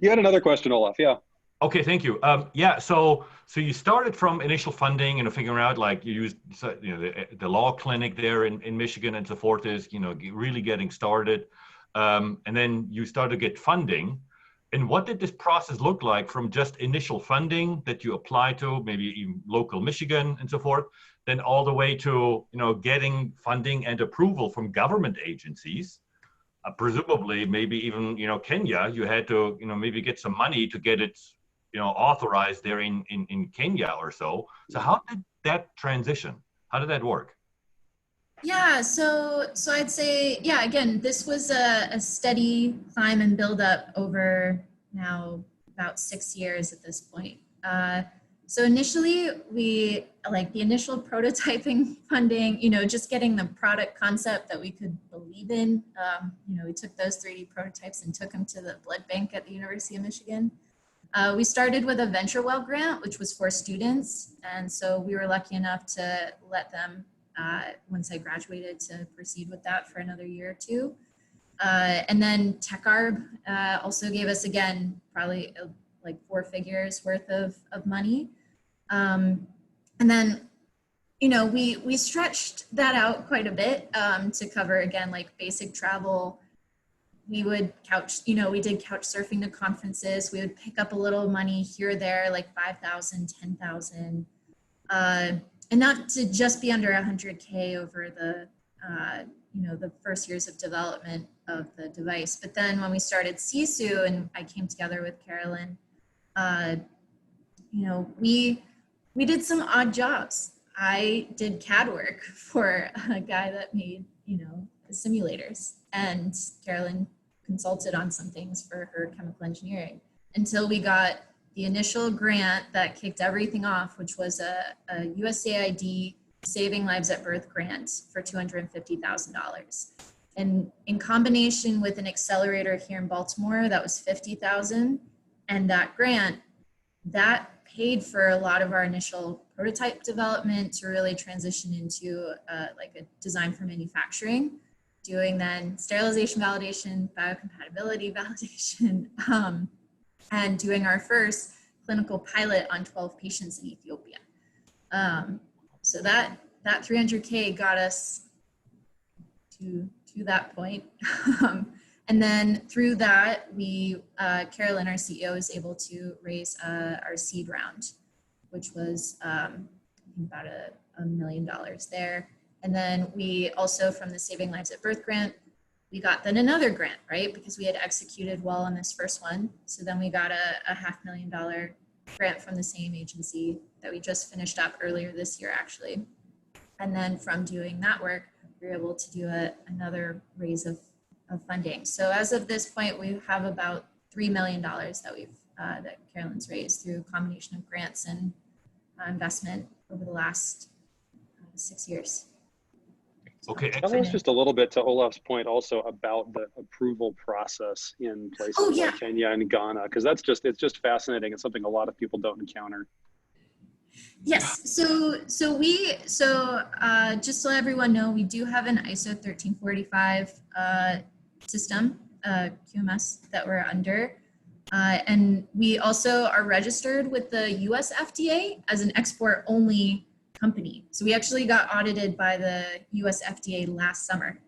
You had another question, Olaf. Yeah. Okay, thank you. Yeah, so you started from initial funding and figuring out like you used the law clinic there in Michigan and so forth is really getting started, and then you started to get funding. And what did this process look like from just initial funding that you apply to maybe even local Michigan and so forth, then all the way to getting funding and approval from government agencies? Presumably, maybe even Kenya, you had to maybe get some money to get it authorized there in Kenya or so. So how did that transition? How did that work? Yeah, so I'd say, yeah, again, this was a steady climb and build up over now about 6 years at this point. So initially we, like the initial prototyping funding, just getting the product concept that we could believe in. We took those 3D prototypes and took them to the blood bank at the University of Michigan. We started with a VentureWell grant, which was for students. And so we were lucky enough to let them, once I graduated, to proceed with that for another year or two. And then TechArb also gave us, again, probably like 4 figures worth of money. And then, we stretched that out quite a bit to cover, again, like basic travel. We would we did couch surfing to conferences. We would pick up a little money here or there, like 5,000, 10,000, and not to just be under 100K over the, the first years of development of the device. But then when we started Sisu and I came together with Carolyn, we did some odd jobs. I did CAD work for a guy that made, the simulators, and Carolyn consulted on some things for her chemical engineering until we got the initial grant that kicked everything off, which was a USAID Saving Lives at Birth grant for $250,000. And in combination with an accelerator here in Baltimore, that was $50,000. And that grant, that paid for a lot of our initial prototype development to really transition into like a design for manufacturing, doing then sterilization validation, biocompatibility validation, and doing our first clinical pilot on 12 patients in Ethiopia. So that 300K got us to that point. And then through that, Carolyn, our CEO, was able to raise our seed round, which was about $1 million there. And then we also, from the Saving Lives at Birth grant, we got then another grant, right? Because we had executed well on this first one. So then we got a $500,000 grant from the same agency that we just finished up earlier this year, actually. And then from doing that work, we were able to do another raise of funding. So as of this point, we have about $3 million that Carolyn's raised through a combination of grants and investment over the last 6 years. Okay. Tell us just a little bit, to Olaf's point, also about the approval process in places like Kenya and Ghana, because it's just fascinating. It's something a lot of people don't encounter. Yes, so just so everyone know, we do have an ISO 1345 system, QMS, that we're under. And we also are registered with the US FDA as an export-only company. So we actually got audited by the US FDA last summer.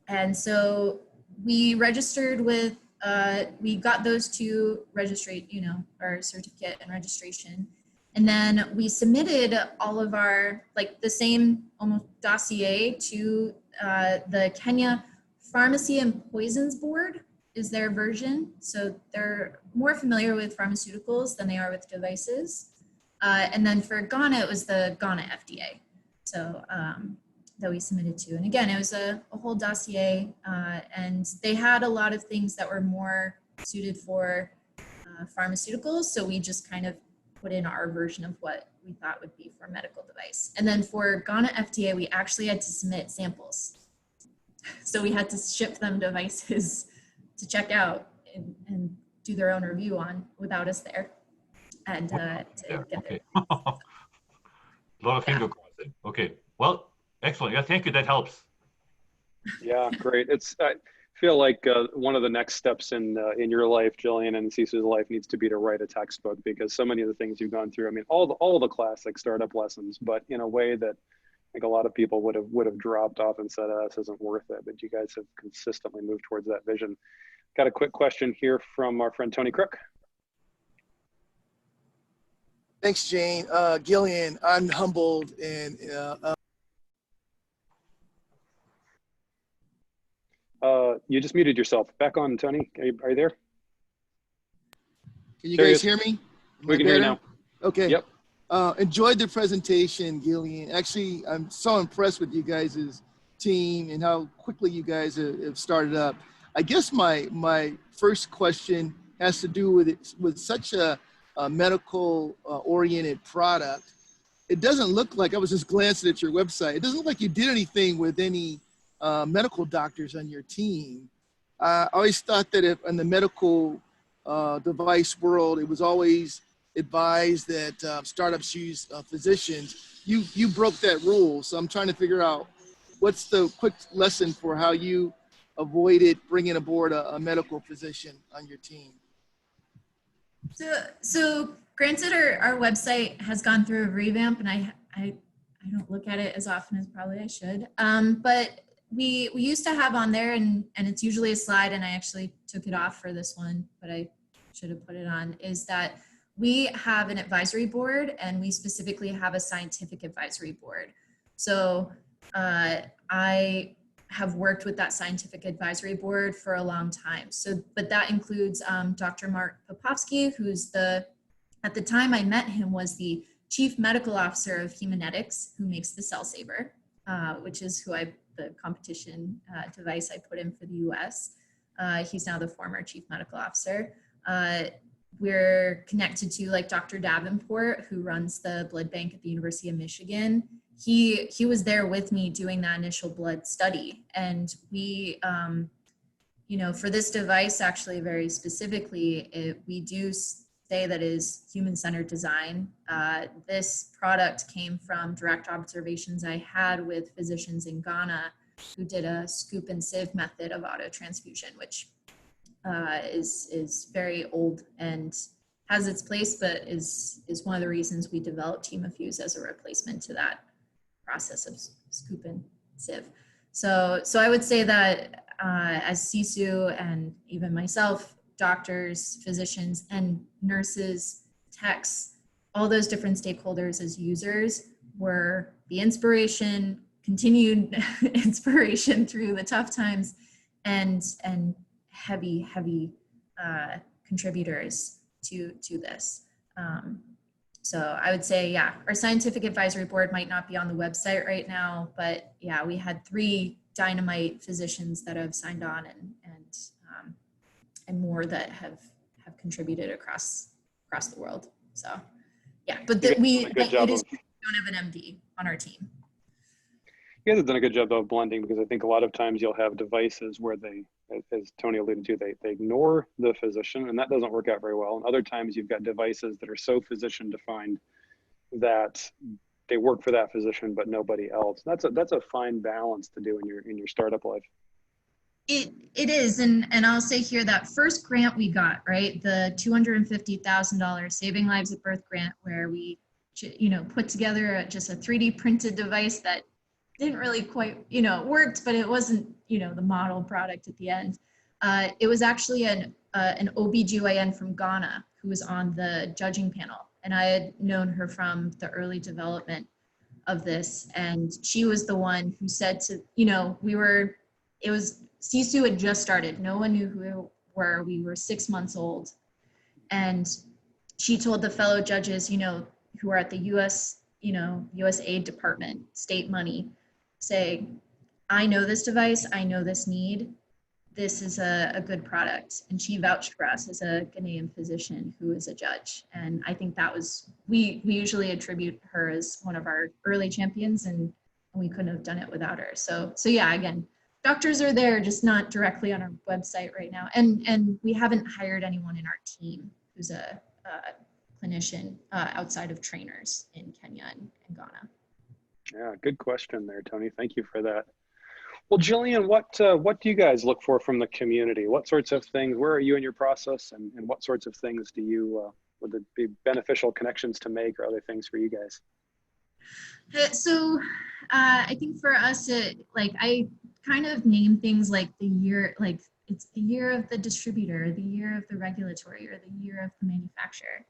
And so we registered with, we got those two our certificate and registration. And then we submitted all of our, like the same almost dossier to the Kenya Pharmacy and Poisons Board is their version. So they're more familiar with pharmaceuticals than they are with devices. And then for Ghana, it was the Ghana FDA. So that we submitted to. And again, it was a whole dossier, and they had a lot of things that were more suited for pharmaceuticals. So we just kind of put in our version of what we thought would be for medical device. And then for Ghana FDA, we actually had to submit samples. So we had to ship them devices to check out and do their own review on without us there. And to get it. A lot of finger crossing. Okay, well, excellent. Yeah, thank you. That helps. Yeah, great. I feel like one of the next steps in your life, Gillian, and Sisu's life needs to be to write a textbook, because so many of the things you've gone through, I mean, all the classic startup lessons, but in a way that I think a lot of people would have dropped off and said, oh, this isn't worth it. But you guys have consistently moved towards that vision. Got a quick question here from our friend Tony Crook. Thanks, Jane. Gillian, I'm humbled and you just muted yourself. Back on, Tony. Are you there? Can you guys hear me? We can hear you now. Okay. Yep. Enjoyed the presentation, Gillian. Actually, I'm so impressed with you guys' team and how quickly you guys have started up. I guess my first question has to do with such a medical oriented product. It doesn't look like, I was just glancing at your website, it doesn't look like you did anything with any medical doctors on your team. I always thought that if in the medical device world, it was always advised that startups use physicians. You broke that rule. So I'm trying to figure out what's the quick lesson for how you avoided bringing aboard a medical physician on your team. So granted, our website has gone through a revamp, and I don't look at it as often as probably I should. But we used to have on there, and it's usually a slide, and I actually took it off for this one, but I should have put it on, is that we have an advisory board, and we specifically have a scientific advisory board. So I have worked with that scientific advisory board for a long time. So, but that includes Dr. Mark Popovsky, who's at the time I met him, was the chief medical officer of Humanetics, who makes the Cell Saver, which is the competition device I put in for the US. He's now the former chief medical officer. We're connected to like Dr. Davenport, who runs the blood bank at the University of Michigan. He was there with me doing that initial blood study. And we, for this device, actually very specifically, we do say that is human-centered design. This product came from direct observations I had with physicians in Ghana who did a scoop and sieve method of auto-transfusion, which is very old and has its place, but is one of the reasons we developed Hemofuse as a replacement to that process of scoop and sieve. So I would say that as Sisu and even myself, doctors, physicians, and nurses, techs, all those different stakeholders as users were the inspiration, continued inspiration through the tough times, and heavy contributors to this. So I would say, yeah, our scientific advisory board might not be on the website right now, but yeah, we had 3 dynamite physicians that have signed on and more that have contributed across the world. So yeah, but we don't have an MD on our team. You guys have done a good job of blending, because I think a lot of times you'll have devices where they as Tony alluded to, they ignore the physician, and that doesn't work out very well. And other times you've got devices that are so physician defined that they work for that physician, but nobody else. That's a fine balance to do in your startup life. It is, and I'll say here that first grant we got, right, the $250,000 Saving Lives at Birth grant, where we, put together just a 3D printed device that didn't really quite, worked, but it wasn't, the model product at the end. It was actually an OBGYN from Ghana who was on the judging panel, and I had known her from the early development of this, and she was the one who said to, Sisu had just started. No one knew who we were. We were 6 months old. And she told the fellow judges, who are at the USAID department, state money, say, I know this device, I know this need. This is a good product. And she vouched for us as a Ghanaian physician who is a judge. And I think that was, we usually attribute her as one of our early champions, and we couldn't have done it without her. So yeah, again, doctors are there, just not directly on our website right now. And we haven't hired anyone in our team who's a clinician outside of trainers in Kenya and Ghana. Yeah, good question there, Tony. Thank you for that. Well, Gillian, what do you guys look for from the community? What sorts of things, where are you in your process, and what sorts of things do you, would it be beneficial connections to make, or other things for you guys? So I think for us, I kind of name things like the year, like it's the year of the distributor, the year of the regulatory, or the year of the manufacturer.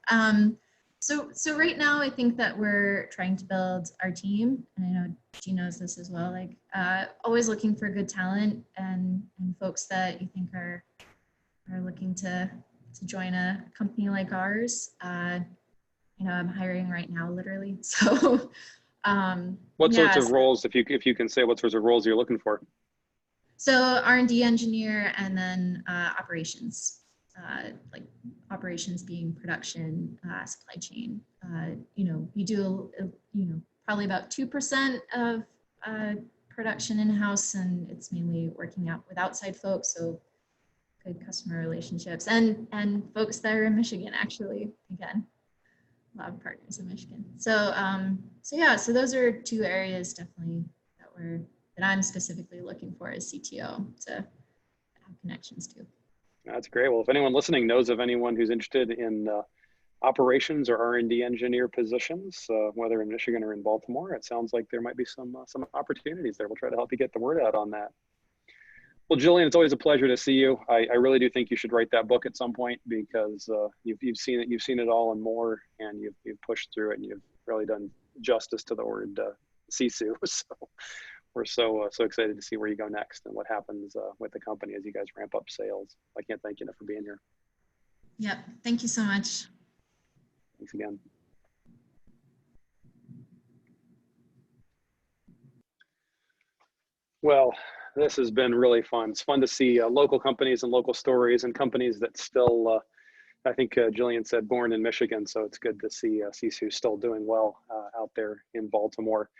So right now, I think that we're trying to build our team, and I know G knows this as well, always looking for good talent and folks that you think are looking to join a company like ours. I'm hiring right now, literally. So what sorts of roles, if you can say what sorts of roles you're looking for? So R&D engineer, and then operations, like operations being production, supply chain. We do, probably about 2% of production in-house, and it's mainly working out with outside folks. So good customer relationships and folks that are in Michigan, actually, again, a lot of partners in Michigan. So so those are two areas definitely that I'm specifically looking for as CTO to have connections to. That's great. Well, if anyone listening knows of anyone who's interested in operations or R&D engineer positions, whether in Michigan or in Baltimore, it sounds like there might be some opportunities there. We'll try to help you get the word out on that. Well, Gillian, it's always a pleasure to see you. I really do think you should write that book at some point, because you've seen it all and more, and you've pushed through it, and you've really done justice to the word Sisu. So we're so excited to see where you go next and what happens with the company as you guys ramp up sales. I can't thank you enough for being here. Yep, thank you so much. Thanks again. Well, this has been really fun. It's fun to see local companies and local stories, and companies that still, I think Gillian said, born in Michigan. So it's good to see Sisu still doing well out there in Baltimore.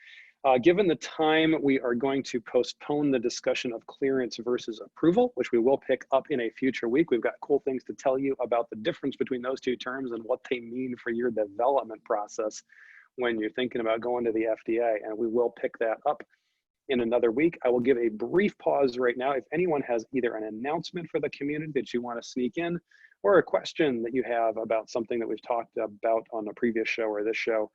Given the time, we are going to postpone the discussion of clearance versus approval, which we will pick up in a future week. We've got cool things to tell you about the difference between those two terms and what they mean for your development process when you're thinking about going to the FDA, and we will pick that up in another week. I will give a brief pause right now. If anyone has either an announcement for the community that you want to sneak in, or a question that you have about something that we've talked about on a previous show or this show,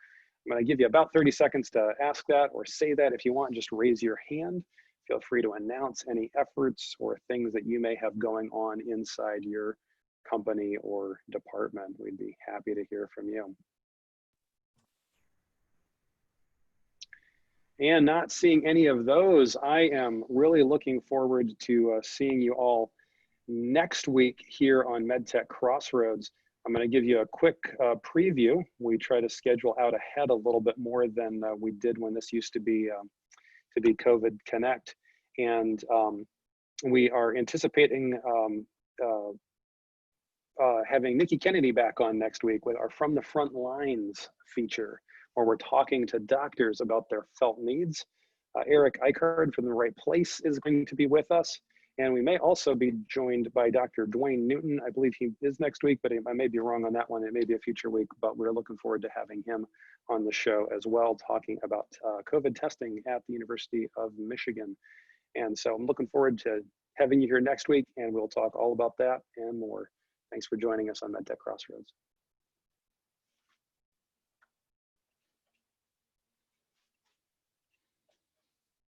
I'm going to give you about 30 seconds to ask that or say that. If you want, just raise your hand. Feel free to announce any efforts or things that you may have going on inside your company or department. We'd be happy to hear from you. And not seeing any of those, I am really looking forward to seeing you all next week here on MedTech Crossroads. I'm going to give you a quick preview. We try to schedule out ahead a little bit more than we did when this used to be COVID Connect, and we are anticipating having Nikki Kennedy back on next week with our From the Front Lines feature, where we're talking to doctors about their felt needs. Eric Eichard from The Right Place is going to be with us. And we may also be joined by Dr. Dwayne Newton. I believe he is next week, but I may be wrong on that one. It may be a future week, but we're looking forward to having him on the show as well, talking about COVID testing at the University of Michigan. And so I'm looking forward to having you here next week, and we'll talk all about that and more. Thanks for joining us on MedTech Crossroads.